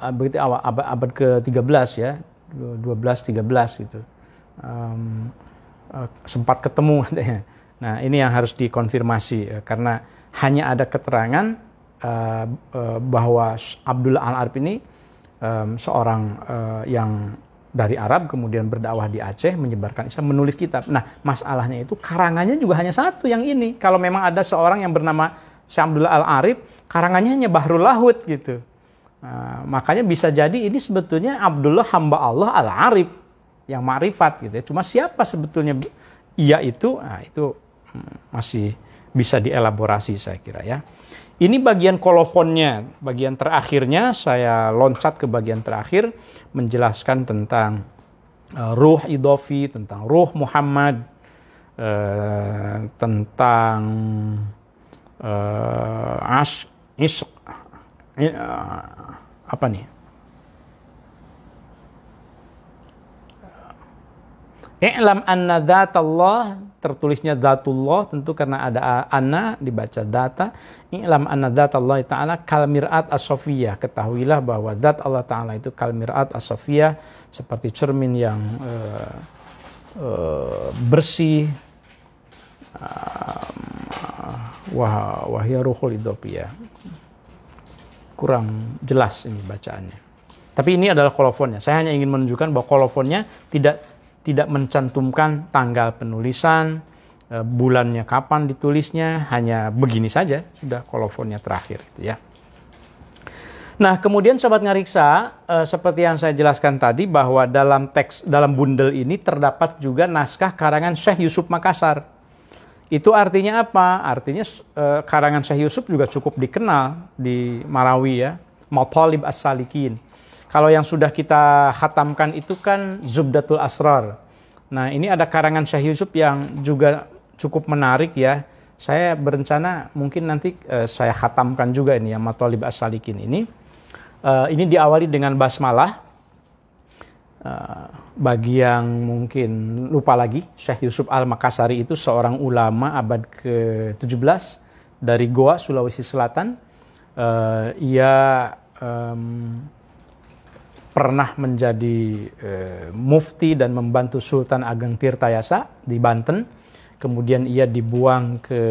abad ke-13 ya, 12-13 gitu. Sempat ketemu katanya. Nah, ini yang harus dikonfirmasi karena hanya ada keterangan bahwa Abdullah Al-Arif ini seorang yang dari Arab, kemudian berdakwah di Aceh, menyebarkan Islam, menulis kitab. Nah, masalahnya itu karangannya juga hanya satu yang ini. Kalau memang ada seorang yang bernama Syekh Abdullah Al-Arif, karangannya hanya Bahrul Lahut gitu. Nah, makanya bisa jadi ini sebetulnya Abdullah hamba Allah Al-Arif yang ma'rifat gitu ya. Cuma siapa sebetulnya ia itu, nah itu masih bisa dielaborasi saya kira ya. Ini bagian kolofonnya, bagian terakhirnya saya loncat ke bagian terakhir menjelaskan tentang ruh idofi, tentang ruh Muhammad, tentang apa nih? I'lam anna dzatallah, tertulisnya dzatullah tentu karena ada anna dibaca data. I'lam anna dzatallahi ta'ala kal mir'at as-safiyah, ketahuilah bahwa zat Allah Ta'ala itu kal mir'at as-safiyah, seperti cermin yang bersih. Wahya ruhul idopiyah. Kurang jelas ini bacaannya. Tapi ini adalah kolofonnya. Saya hanya ingin menunjukkan bahwa kolofonnya tidak mencantumkan tanggal penulisan, bulannya kapan ditulisnya, hanya begini saja, sudah kolofonnya terakhir gitu ya. Nah, kemudian Sobat Ngariksa, seperti yang saya jelaskan tadi bahwa dalam bundel ini terdapat juga naskah karangan Syekh Yusuf Makassar. Itu artinya apa? Artinya karangan Syekh Yusuf juga cukup dikenal di Marawi ya, Mathalib As-Salikin. Kalau yang sudah kita khatamkan itu kan Zubdatul Asrar. Nah, ini ada karangan Syekh Yusuf yang juga cukup menarik ya. Saya berencana mungkin nanti saya khatamkan juga ini yang Mathalib As-Salikin ini. Ini diawali dengan basmalah. Bagi yang mungkin lupa lagi, Syekh Yusuf Al-Makassari itu seorang ulama abad ke-17 dari Goa, Sulawesi Selatan. Ia pernah menjadi mufti dan membantu Sultan Ageng Tirtayasa di Banten. Kemudian ia dibuang ke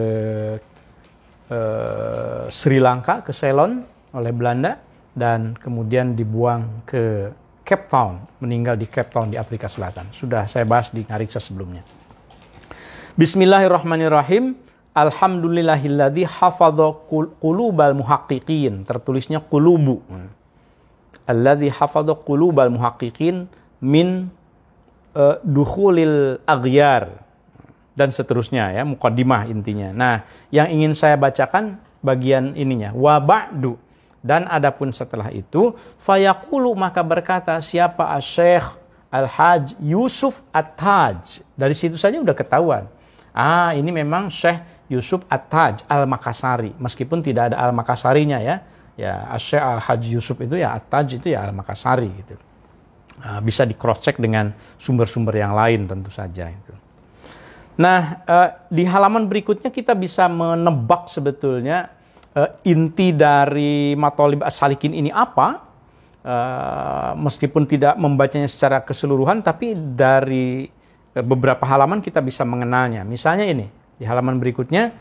Sri Lanka, ke Ceylon oleh Belanda, dan kemudian dibuang ke Cape Town, meninggal di Cape Town di Afrika Selatan. Sudah saya bahas di Ngariksa sebelumnya. Bismillahirrahmanirrahim. Alhamdulillahilladzi hafadha qulubal muhaqqiqin. Tertulisnya qulubu. Alladzi hafadha qulubal muhaqqiqin min dukhulil aghyar. Dan seterusnya ya, muqaddimah intinya. Nah, yang ingin saya bacakan bagian ininya. Wa ba'du. Dan adapun setelah itu, fayaqulu, maka berkata siapa Syekh Al-Hajj Yusuf At-Taj. Dari situ saja udah ketahuan. Ini memang Syekh Yusuf At-Taj Al-Makassari. Meskipun tidak ada Al-Makassarinya ya. Ya, Syekh Al-Hajj Yusuf itu ya At-Taj itu ya Al-Makassari gitu. Bisa di cross check dengan sumber-sumber yang lain tentu saja itu. Nah, di halaman berikutnya kita bisa menebak sebetulnya inti dari Mathalib As-Salikin ini apa, meskipun tidak membacanya secara keseluruhan, tapi dari beberapa halaman kita bisa mengenalnya. Misalnya ini, di halaman berikutnya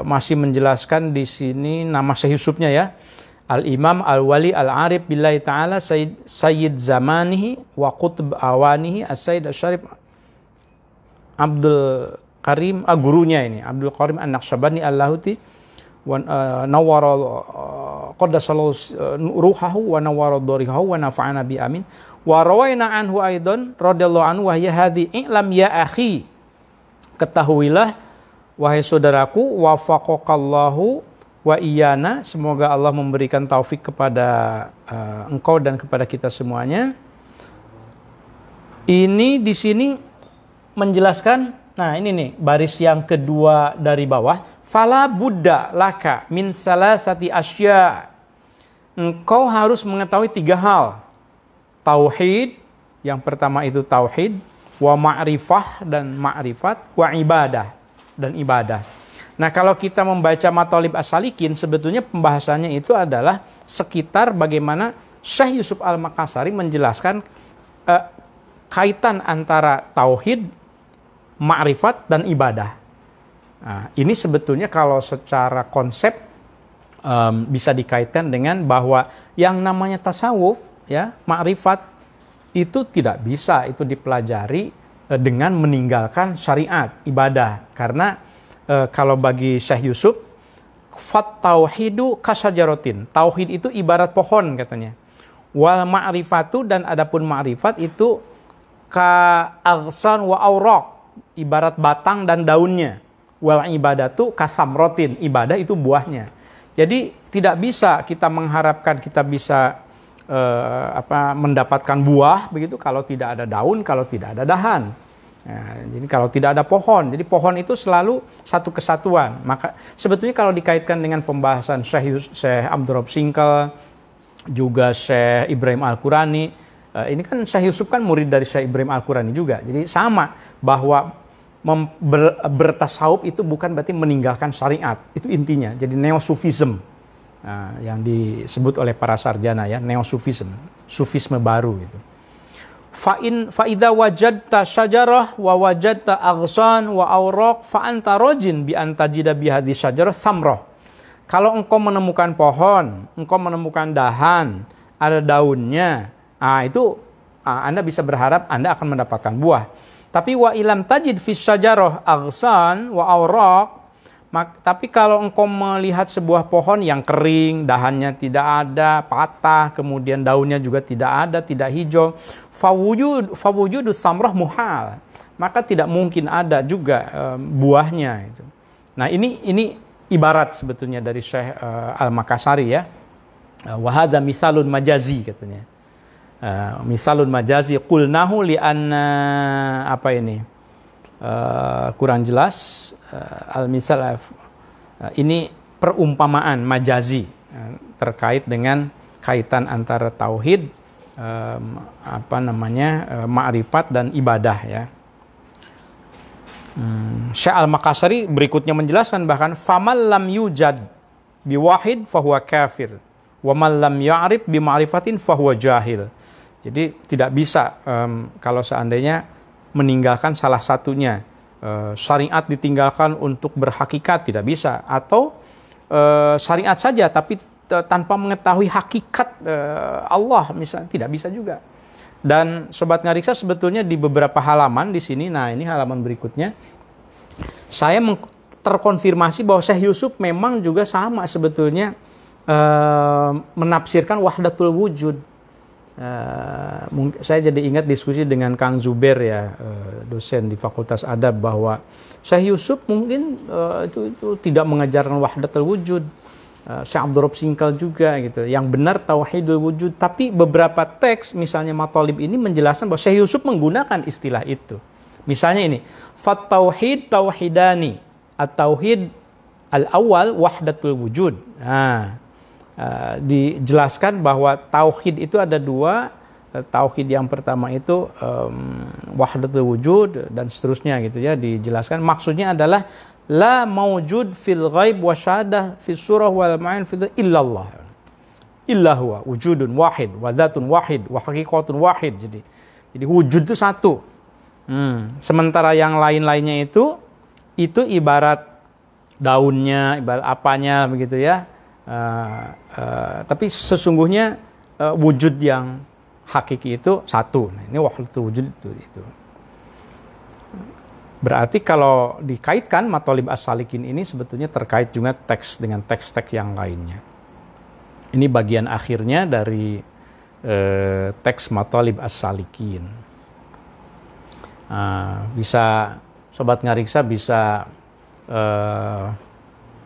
masih menjelaskan di sini nama Syekh Yusufnya ya, Al-Imam Al-Wali Al-Arif Billahi Ta'ala Sayyid Zamanihi wa Qutb Awanihi As-Sayyid Asy-Syarif Abdul Karim, gurunya ini Abdul Karim An-Naqsyabani Al-Lahuti wa nawwara qaddasallahu ruhahu wa nawwara dharihahu wa nafa'ana bi amin wa rawaina anhu aidan radhiyallahu anhu wa hiya hadhi i'lam ya akhi, ketahuilah wahai saudaraku, wafaqakallahu wa iyana, semoga Allah memberikan taufik kepada engkau dan kepada kita semuanya. Ini di sini menjelaskan. Nah, ini nih baris yang kedua dari bawah. Fala budda laka min salasati asya. Engkau harus mengetahui 3 hal. Tauhid, yang pertama itu tauhid, wa ma'rifah dan ma'rifat, wa ibadah dan ibadah. Nah, kalau kita membaca Mathalib As-Salikin, sebetulnya pembahasannya itu adalah sekitar bagaimana Syekh Yusuf Al-Makassari menjelaskan kaitan antara tauhid, ma'rifat dan ibadah. Nah, ini sebetulnya kalau secara konsep bisa dikaitkan dengan bahwa yang namanya tasawuf ya, ma'rifat itu tidak bisa itu dipelajari dengan meninggalkan syariat ibadah. Karena kalau bagi Syekh Yusuf, fat tauhidu kasyajarotin, tauhid itu ibarat pohon katanya. Wal ma'rifatu, dan adapun ma'rifat itu ka aghsan wa auraq, ibarat batang dan daunnya. Wal ibadatu kasamrotin, ibadah itu buahnya. Jadi tidak bisa kita mengharapkan kita bisa mendapatkan buah begitu kalau tidak ada daun, kalau tidak ada dahan. Nah, jadi kalau tidak ada pohon, jadi pohon itu selalu satu kesatuan. Maka sebetulnya kalau dikaitkan dengan pembahasan Syekh Abdurrahman Singkel, juga Syekh Ibrahim Al-Qurani, ini kan Syekh Yusuf kan murid dari Syekh Ibrahim Al-Qurani juga. Jadi sama bahwa bertasawuf itu bukan berarti meninggalkan syariat, itu intinya. Jadi neo-sufism, yang disebut oleh para sarjana ya, neo-sufism, sufisme baru gitu. Fa'idha wajadta syajarah wa wajadta aghsan wa awraq fa anta rajin bi antajida bihadhi syajarah samrah. Kalau engkau menemukan pohon, engkau menemukan dahan, ada daunnya, itu Anda bisa berharap Anda akan mendapatkan buah. Tapi wa ilam tajid fi syajarah aghsan wa awraq, tapi kalau engkau melihat sebuah pohon yang kering, dahannya tidak ada, patah, kemudian daunnya juga tidak ada, tidak hijau, fawujudu samrah muhal, maka tidak mungkin ada juga buahnya itu. Nah, ini ibarat sebetulnya dari Syekh Al-Makassari ya. Wa hadza misalun majazi katanya. Misalun majazi qulnahu li anna kurang jelas. Al-misal ini perumpamaan majazi terkait dengan kaitan antara tauhid, ma'rifat dan ibadah ya. Syekh Al-Makassari berikutnya menjelaskan bahkan famal lam yujad biwahid fahuwa kafir wa man lam ya'rif bima'rifatin fahuwa jahil. Jadi tidak bisa kalau seandainya meninggalkan salah satunya, syariat ditinggalkan untuk berhakikat, tidak bisa, atau syariat saja tapi tanpa mengetahui hakikat Allah misalnya, tidak bisa juga. Dan Sobat Ngariksa sebetulnya di beberapa halaman di sini, nah ini halaman berikutnya, saya terkonfirmasi bahwa Syekh Yusuf memang juga sama sebetulnya menafsirkan wahdatul wujud. Saya jadi ingat diskusi dengan Kang Zuber ya, dosen di Fakultas Adab, bahwa Syekh Yusuf mungkin itu tidak mengajarkan wahdatul wujud. Syekh Abdurrahman Singkel juga gitu, yang benar tauhidul wujud. Tapi beberapa teks misalnya Mathalib ini menjelaskan bahwa Syekh Yusuf menggunakan istilah itu. Misalnya ini, fat tauhid tauhidani, at-tauhid al-awwal wahdatul wujud. Dijelaskan bahwa tauhid itu ada dua. Tauhid yang pertama itu wahdatul wujud dan seterusnya gitu ya, dijelaskan maksudnya adalah la maujud fil ghaib wa syahadah fis surah wal ma'in fi illallah illa huwa wujudun wahid wa dzatun wahid wa haqiqatun wahid. Jadi wujud itu satu. Sementara yang lain-lainnya itu ibarat daunnya, ibarat apanya begitu ya. Tapi sesungguhnya wujud yang hakiki itu satu. Nah, ini wahdatul wujud itu. Berarti kalau dikaitkan Mathalib As-Salikin ini sebetulnya terkait juga teks dengan teks-teks yang lainnya. Ini bagian akhirnya dari teks Mathalib As-Salikin. Bisa Sobat Ngariksa bisa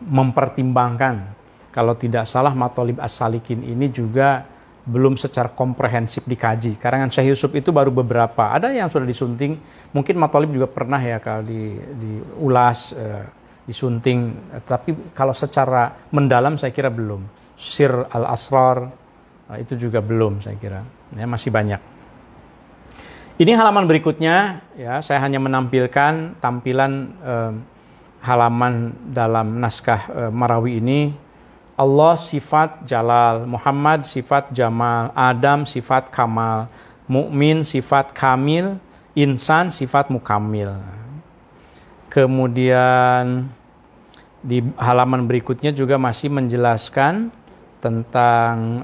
mempertimbangkan. Kalau tidak salah Mathalib As-Salikin ini juga belum secara komprehensif dikaji. Karangan Syekh Yusuf itu baru beberapa. Ada yang sudah disunting. Mungkin Mathalib juga pernah ya kalau diulas, disunting. Tapi kalau secara mendalam saya kira belum. Sir al-Asrar itu juga belum saya kira. Ya, masih banyak. Ini halaman berikutnya. Ya, saya hanya menampilkan tampilan halaman dalam naskah Marawi ini. Allah sifat jalal, Muhammad sifat jamal, Adam sifat kamal, mukmin sifat kamil, insan sifat mukamil. Kemudian di halaman berikutnya juga masih menjelaskan tentang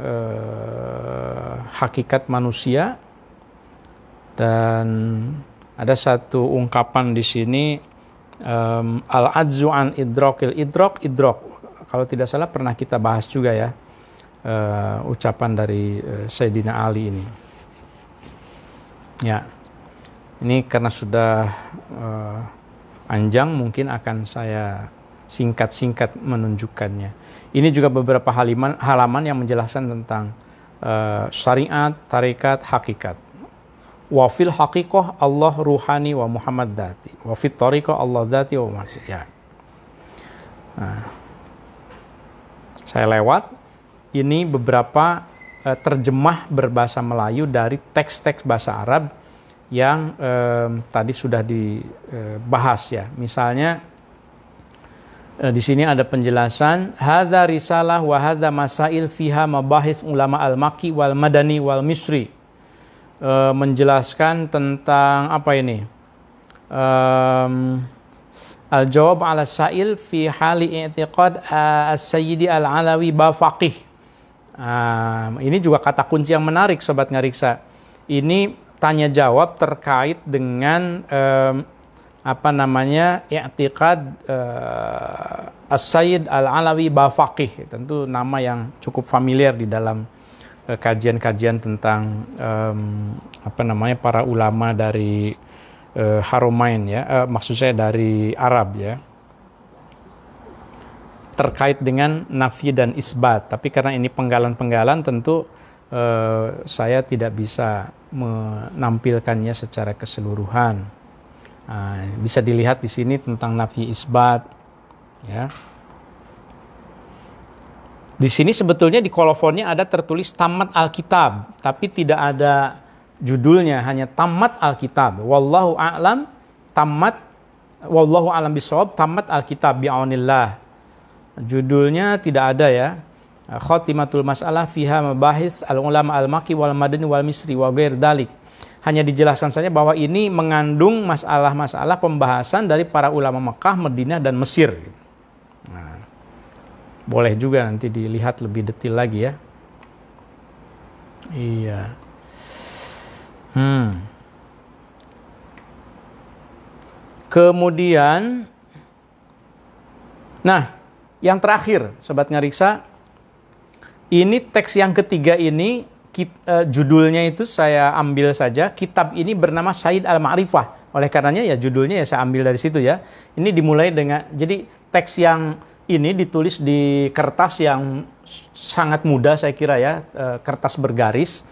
hakikat manusia. Dan ada satu ungkapan di sini, al-ajzu an idrokil idrok. Kalau tidak salah pernah kita bahas juga ya, ucapan dari Sayyidina Ali ini. Ya, ini karena sudah panjang mungkin akan saya singkat-singkat menunjukkannya. Ini juga beberapa halaman yang menjelaskan tentang syariat, tarekat, hakikat. Wa fil haqiqah Allah ruhani wa Muhammad dzati. Wa fit tariqah Allah dzati wa Muhammad. Ya. Nah, saya lewat ini beberapa terjemah berbahasa Melayu dari teks-teks bahasa Arab yang tadi sudah dibahas ya. Misalnya di sini ada penjelasan hadza risalah wa hadza masail fiha mabahis ulama al-Makki wal Madani wal Misri. Menjelaskan tentang apa ini? Al-jawab ala sa'il fi hali i'tiqad as-sayyidi al-alawi bafaqih. Ini juga kata kunci yang menarik Sobat Ngariksa. Ini tanya jawab terkait dengan i'tiqad as-sayyid al-alawi bafaqih. Tentu nama yang cukup familiar di dalam kajian-kajian tentang para ulama dari Haromain ya, maksud saya dari Arab ya, terkait dengan nafi dan isbat. Tapi karena ini penggalan-penggalan tentu saya tidak bisa menampilkannya secara keseluruhan. Bisa dilihat di sini tentang nafi isbat ya. Di sini sebetulnya di kolofonnya ada tertulis tamat Alkitab, tapi tidak ada judulnya, hanya tamat Alkitab. Wallahu a'lam tamat, wallahu a'lam bishawab tamat Alkitab bi'aunillah. Judulnya tidak ada ya. Khatimatul mas'alah fiha mabahis al-ulama al-Makki wal Madani wal Misri wa ghair dalik. Hanya dijelaskan saja bahwa ini mengandung masalah-masalah pembahasan dari para ulama Mekah, Madinah dan Mesir. Boleh juga nanti dilihat lebih detail lagi ya. Iya. Kemudian, nah, yang terakhir, Sobat Ngariksa, ini teks yang ketiga ini, judulnya itu saya ambil saja. Kitab ini bernama Sayyid Al-Ma'rifah. Oleh karenanya ya judulnya ya saya ambil dari situ ya. Ini dimulai dengan, jadi teks yang ini ditulis di kertas yang sangat mudah saya kira ya, kertas bergaris.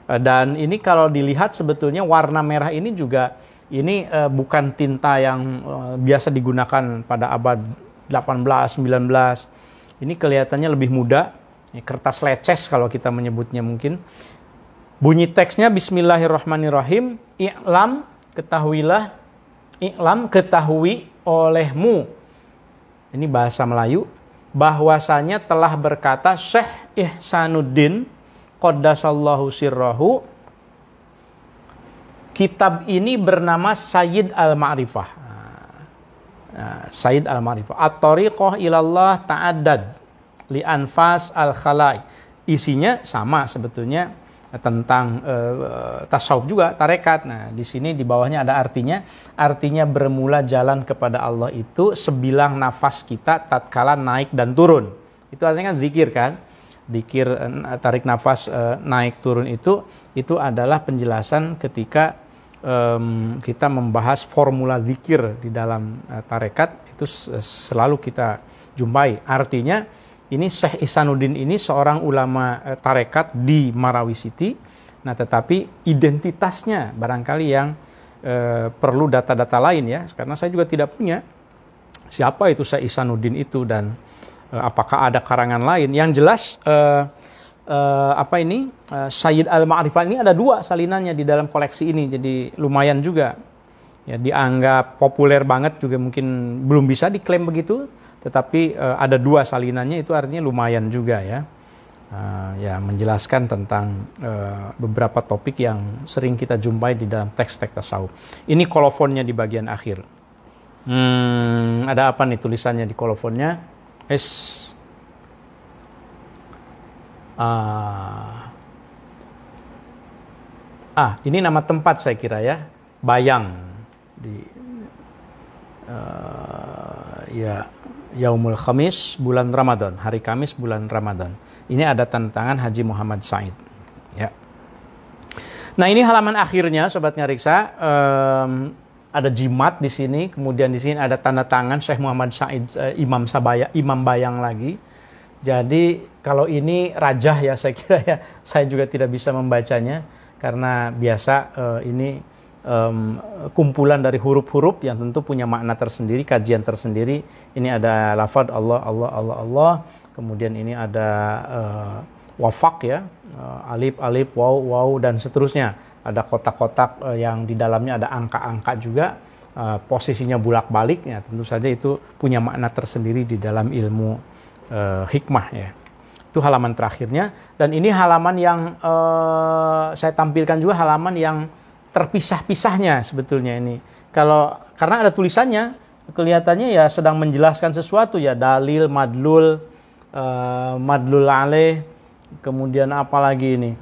Dan ini kalau dilihat sebetulnya warna merah ini juga ini bukan tinta yang biasa digunakan pada abad 18, 19. Ini kelihatannya lebih muda. Ini kertas leces kalau kita menyebutnya mungkin. Bunyi teksnya Bismillahirrahmanirrahim. I'lam, ketahuilah. I'lam, ketahui olehmu. Ini bahasa Melayu, bahwasanya telah berkata Syekh Ihsanuddin qaddasallahu sirrahu, kitab ini bernama Sayyid Al-Ma'rifah. Sayyid Al-Ma'rifah. At-tariqah ilallah ta'addad li anfas al-khalai. Isinya sama sebetulnya tentang tasawuf juga, tarekat. Nah, di sini di bawahnya ada artinya bermula jalan kepada Allah itu sebilang nafas kita tatkala naik dan turun. Itu artinya kan zikir kan? Zikir tarik nafas naik turun itu adalah penjelasan ketika kita membahas formula zikir di dalam tarekat, itu selalu kita jumpai. Artinya ini Syekh Ihsanuddin ini seorang ulama tarekat di Marawi City. Nah, tetapi identitasnya barangkali yang perlu data-data lain ya, karena saya juga tidak punya siapa itu Syekh Ihsanuddin itu dan apakah ada karangan lain. Yang jelas Sayyid Al-Ma'rifah ini ada 2 salinannya di dalam koleksi ini, jadi lumayan juga ya, dianggap populer banget juga, mungkin belum bisa diklaim begitu. Tetapi ada 2 salinannya, itu artinya lumayan juga ya. Ya menjelaskan tentang beberapa topik yang sering kita jumpai di dalam teks-teks tasawuf. Ini kolofonnya di bagian akhir. Ada apa nih tulisannya di kolofonnya? Ini nama tempat saya kira ya, Bayang di ya Yaumul Khamis bulan Ramadan, hari Kamis bulan Ramadan. Ini ada tanda tangan Haji Muhammad Said. Ya. Nah ini halaman akhirnya, Sobat Ngariksa. Ada jimat di sini, kemudian di sini ada tanda tangan Syekh Muhammad Said, Imam Bayang lagi. Jadi kalau ini rajah ya saya kira ya, saya juga tidak bisa membacanya karena biasa ini kumpulan dari huruf-huruf yang tentu punya makna tersendiri, kajian tersendiri. Ini ada lafaz Allah, Allah, Allah, Allah. Kemudian ini ada wafak ya, alif, alif, waw, waw, dan seterusnya. Ada kotak-kotak yang di dalamnya ada angka-angka juga. Posisinya bulak-balik, ya tentu saja itu punya makna tersendiri di dalam ilmu hikmah ya. Itu halaman terakhirnya. Dan ini halaman yang saya tampilkan juga, halaman yang terpisah-pisahnya sebetulnya ini. Karena ada tulisannya, kelihatannya ya sedang menjelaskan sesuatu ya, dalil, madlul, madlul alaih, kemudian apa lagi ini?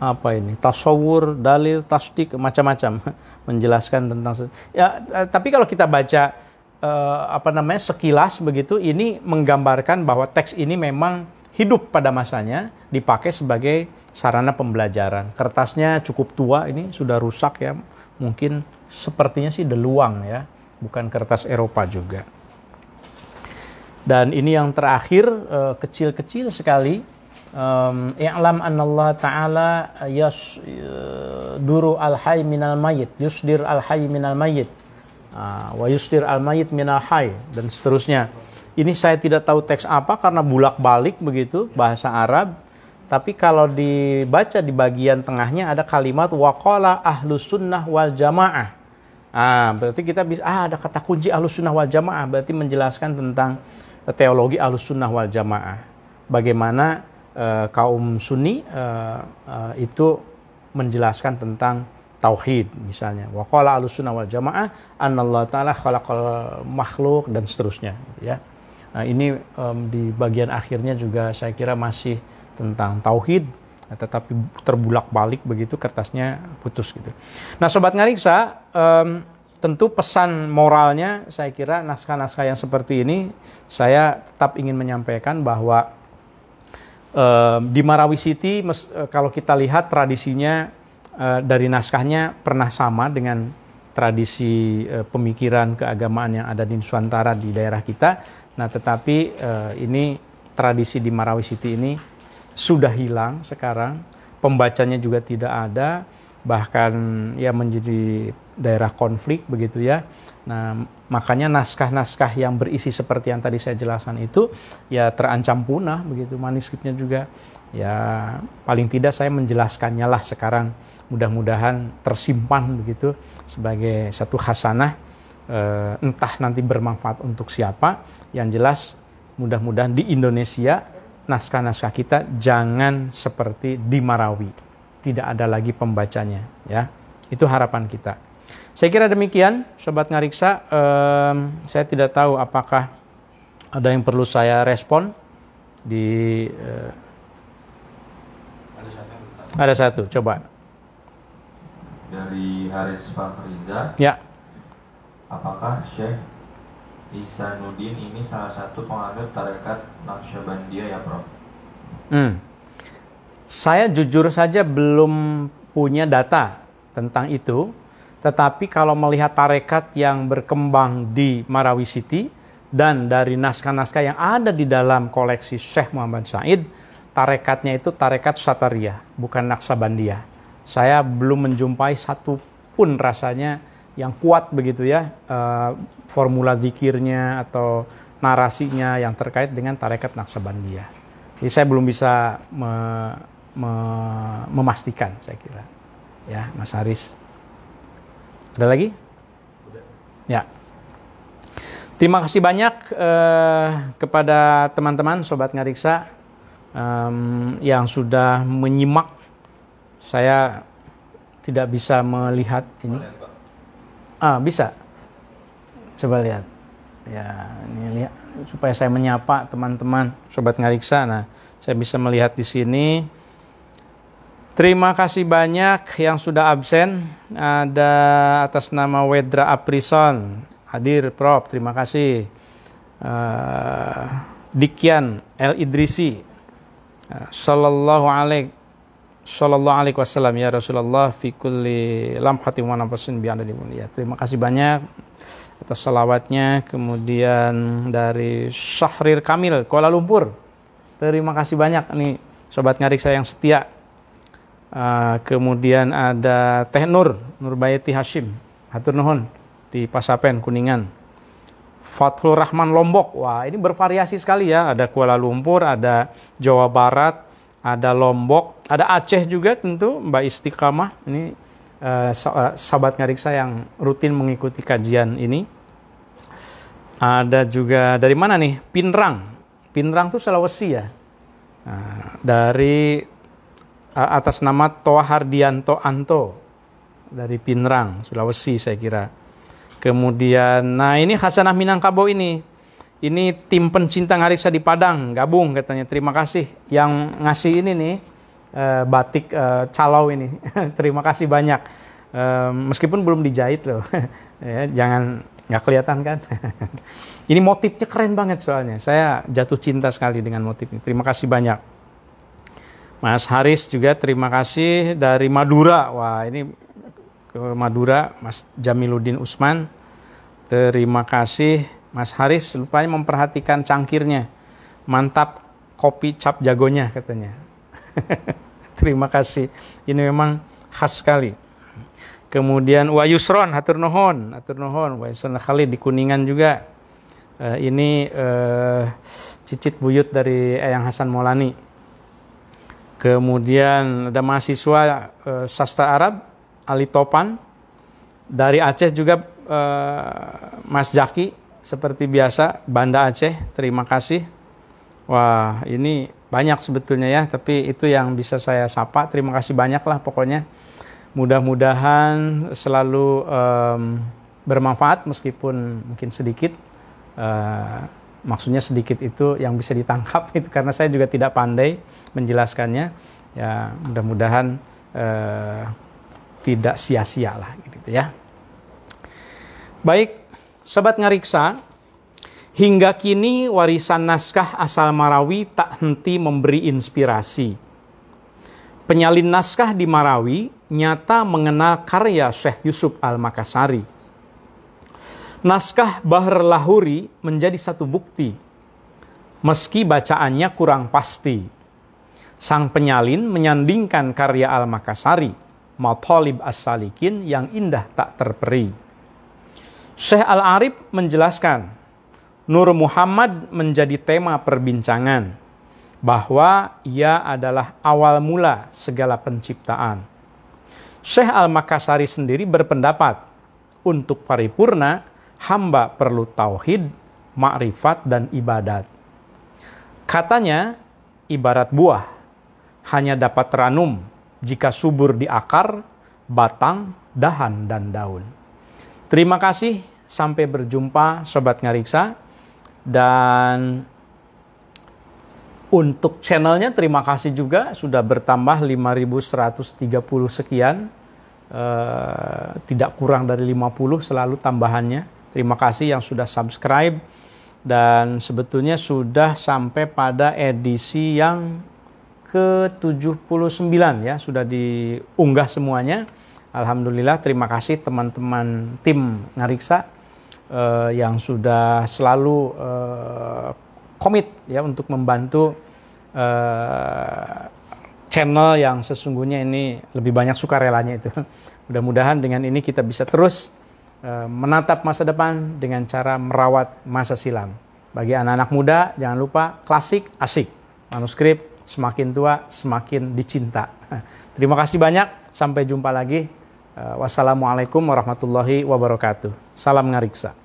Apa ini? Tasawur, dalil, tasdik, macam-macam menjelaskan tentang ya. Tapi kalau kita baca sekilas begitu, ini menggambarkan bahwa teks ini memang hidup pada masanya, dipakai sebagai sarana pembelajaran. Kertasnya cukup tua, ini sudah rusak ya, mungkin sepertinya sih deluang ya, bukan kertas Eropa juga. Dan ini yang terakhir, kecil-kecil sekali. I'lam anallah ta'ala yusdiru al-hayy minal mayyit, yusdir al-hayy minal mayyit, wa yusdir al-mayyit minal hayy, dan seterusnya. Ini saya tidak tahu teks apa karena bulak-balik begitu, bahasa Arab. Tapi kalau dibaca di bagian tengahnya ada kalimat waqala ahlus sunnah wal jamaah. Berarti kita bisa, ada kata kunci ahlus sunnah wal jamaah, berarti menjelaskan tentang teologi ahlus sunnah wal jamaah. Bagaimana kaum sunni itu menjelaskan tentang tauhid misalnya. Waqala ahlus sunnah wal jamaah anallahu ta'ala khalaqal makhluk, dan seterusnya gitu ya. Nah ini di bagian akhirnya juga saya kira masih tentang tauhid, tetapi terbulak-balik begitu, kertasnya putus gitu. Nah Sobat Ngariksa, tentu pesan moralnya saya kira naskah-naskah yang seperti ini saya tetap ingin menyampaikan bahwa di Marawi City kalau kita lihat tradisinya dari naskahnya pernah sama dengan tradisi pemikiran keagamaan yang ada di Nusantara di daerah kita. Nah, tetapi ini tradisi di Marawi City ini sudah hilang sekarang, pembacanya juga tidak ada, bahkan ya menjadi daerah konflik begitu ya. Nah, makanya naskah-naskah yang berisi seperti yang tadi saya jelaskan itu ya terancam punah begitu, manuskripnya juga. Ya paling tidak saya menjelaskannya lah sekarang, mudah-mudahan tersimpan begitu sebagai satu khasanah. Entah nanti bermanfaat untuk siapa, yang jelas mudah-mudahan di Indonesia naskah-naskah kita jangan seperti di Marawi, tidak ada lagi pembacanya ya, itu harapan kita. Saya kira demikian Sobat Ngariksa. Saya tidak tahu apakah ada yang perlu saya respon di ada satu, coba dari Haris Fakhriza. Ya. Apakah Syekh Ihsanuddin ini salah satu penganut tarekat Naqsyabandiyah ya Prof? Saya jujur saja belum punya data tentang itu. Tetapi kalau melihat tarekat yang berkembang di Marawi City dan dari naskah-naskah yang ada di dalam koleksi Syekh Muhammad Said, tarekatnya itu tarekat Satariyah, bukan Naqsyabandiyah. Saya belum menjumpai satu pun rasanya yang kuat begitu ya, formula zikirnya atau narasinya yang terkait dengan tarekat Naqsyabandiyah. Jadi saya belum bisa memastikan saya kira. Ya, Mas Haris. Ada lagi? Ya. Terima kasih banyak kepada teman-teman Sobat Ngariksa yang sudah menyimak. Saya tidak bisa melihat ini. Bisa. Coba lihat. Ya, ini lihat supaya saya menyapa teman-teman sobat ngariksa. Nah, saya bisa melihat di sini. Terima kasih banyak yang sudah absen. Ada atas nama Wedra Aprison hadir, Prof. Terima kasih. Dikyan El Idrisi. Sallallahu alaihi wasallam ya Rasulullah fi kulli lamhatin wa nafasin bi adadi ya. Terima kasih banyak atas salawatnya. Kemudian dari Syahrir Kamil Kuala Lumpur, terima kasih banyak nih sobat ngariksa yang setia. Kemudian ada Teh Nurbayati Hashim, hatur nuhun di Pasapen Kuningan. Fathul Rahman Lombok, wah ini bervariasi sekali ya, ada Kuala Lumpur, ada Jawa Barat, ada Lombok, ada Aceh juga tentu Mbak Istiqamah. Ini sahabat ngariksa yang rutin mengikuti kajian ini. Ada juga dari mana nih? Pinrang tuh Sulawesi ya. Dari atas nama Toa Hardianto Anto dari Pinrang, Sulawesi saya kira. Kemudian, nah ini Hasanah Minangkabau ini tim pencinta ngariksa di Padang gabung katanya. Terima kasih yang ngasih ini nih. Batik calau ini. Terima kasih banyak. Meskipun belum dijahit loh. Ya, jangan nggak kelihatan kan. Ini motifnya keren banget soalnya. Saya jatuh cinta sekali dengan motif ini. Terima kasih banyak. Mas Haris juga terima kasih dari Madura. Wah ini ke Madura Mas Jamiluddin Usman. Terima kasih Mas Haris. Lupanya memperhatikan cangkirnya. Mantap kopi cap jagonya katanya. Terima kasih. Ini memang khas sekali. Kemudian Wa Yusron, hatur nuhun. Wa Yusron Khalid di Kuningan juga. Ini cicit buyut dari Eyang Hasan Maulani. Kemudian ada mahasiswa sastra Arab Ali Topan. Dari Aceh juga Mas Jaki seperti biasa Banda Aceh. Terima kasih. Wah, ini banyak sebetulnya ya, tapi itu yang bisa saya sapa. Terima kasih banyak lah pokoknya. Mudah-mudahan selalu bermanfaat meskipun mungkin sedikit. Maksudnya sedikit itu yang bisa ditangkap itu karena saya juga tidak pandai menjelaskannya. Ya, mudah-mudahan tidak sia-sia lah gitu ya. Baik, sobat ngariksa, hingga kini warisan naskah asal Marawi tak henti memberi inspirasi. Penyalin naskah di Marawi nyata mengenal karya Syekh Yusuf Al-Makassari. Naskah Bahr Lahuri menjadi satu bukti. Meski bacaannya kurang pasti, sang penyalin menyandingkan karya Al-Makassari, Mathalib As-Salikin yang indah tak terperi. Syekh Al-Arif menjelaskan, Nur Muhammad menjadi tema perbincangan, bahwa ia adalah awal mula segala penciptaan. Syekh Al-Makassari sendiri berpendapat, untuk paripurna, hamba perlu tauhid, makrifat, dan ibadat. Katanya, ibarat buah, hanya dapat teranum jika subur di akar, batang, dahan, dan daun. Terima kasih, sampai berjumpa Sobat Ngariksa. Dan untuk channelnya terima kasih juga sudah bertambah 5.130 sekian, tidak kurang dari 50 selalu tambahannya. Terima kasih yang sudah subscribe dan sebetulnya sudah sampai pada edisi yang ke-79 ya, sudah diunggah semuanya. Alhamdulillah, terima kasih teman-teman tim Ngariksa yang sudah selalu komit ya untuk membantu channel yang sesungguhnya ini lebih banyak sukarelanya itu. Mudah-mudahan dengan ini kita bisa terus menatap masa depan dengan cara merawat masa silam. Bagi anak-anak muda jangan lupa klasik asik, manuskrip semakin tua semakin dicinta. Terima kasih banyak, sampai jumpa lagi. Wassalamualaikum warahmatullahi wabarakatuh. Salam Ngariksa.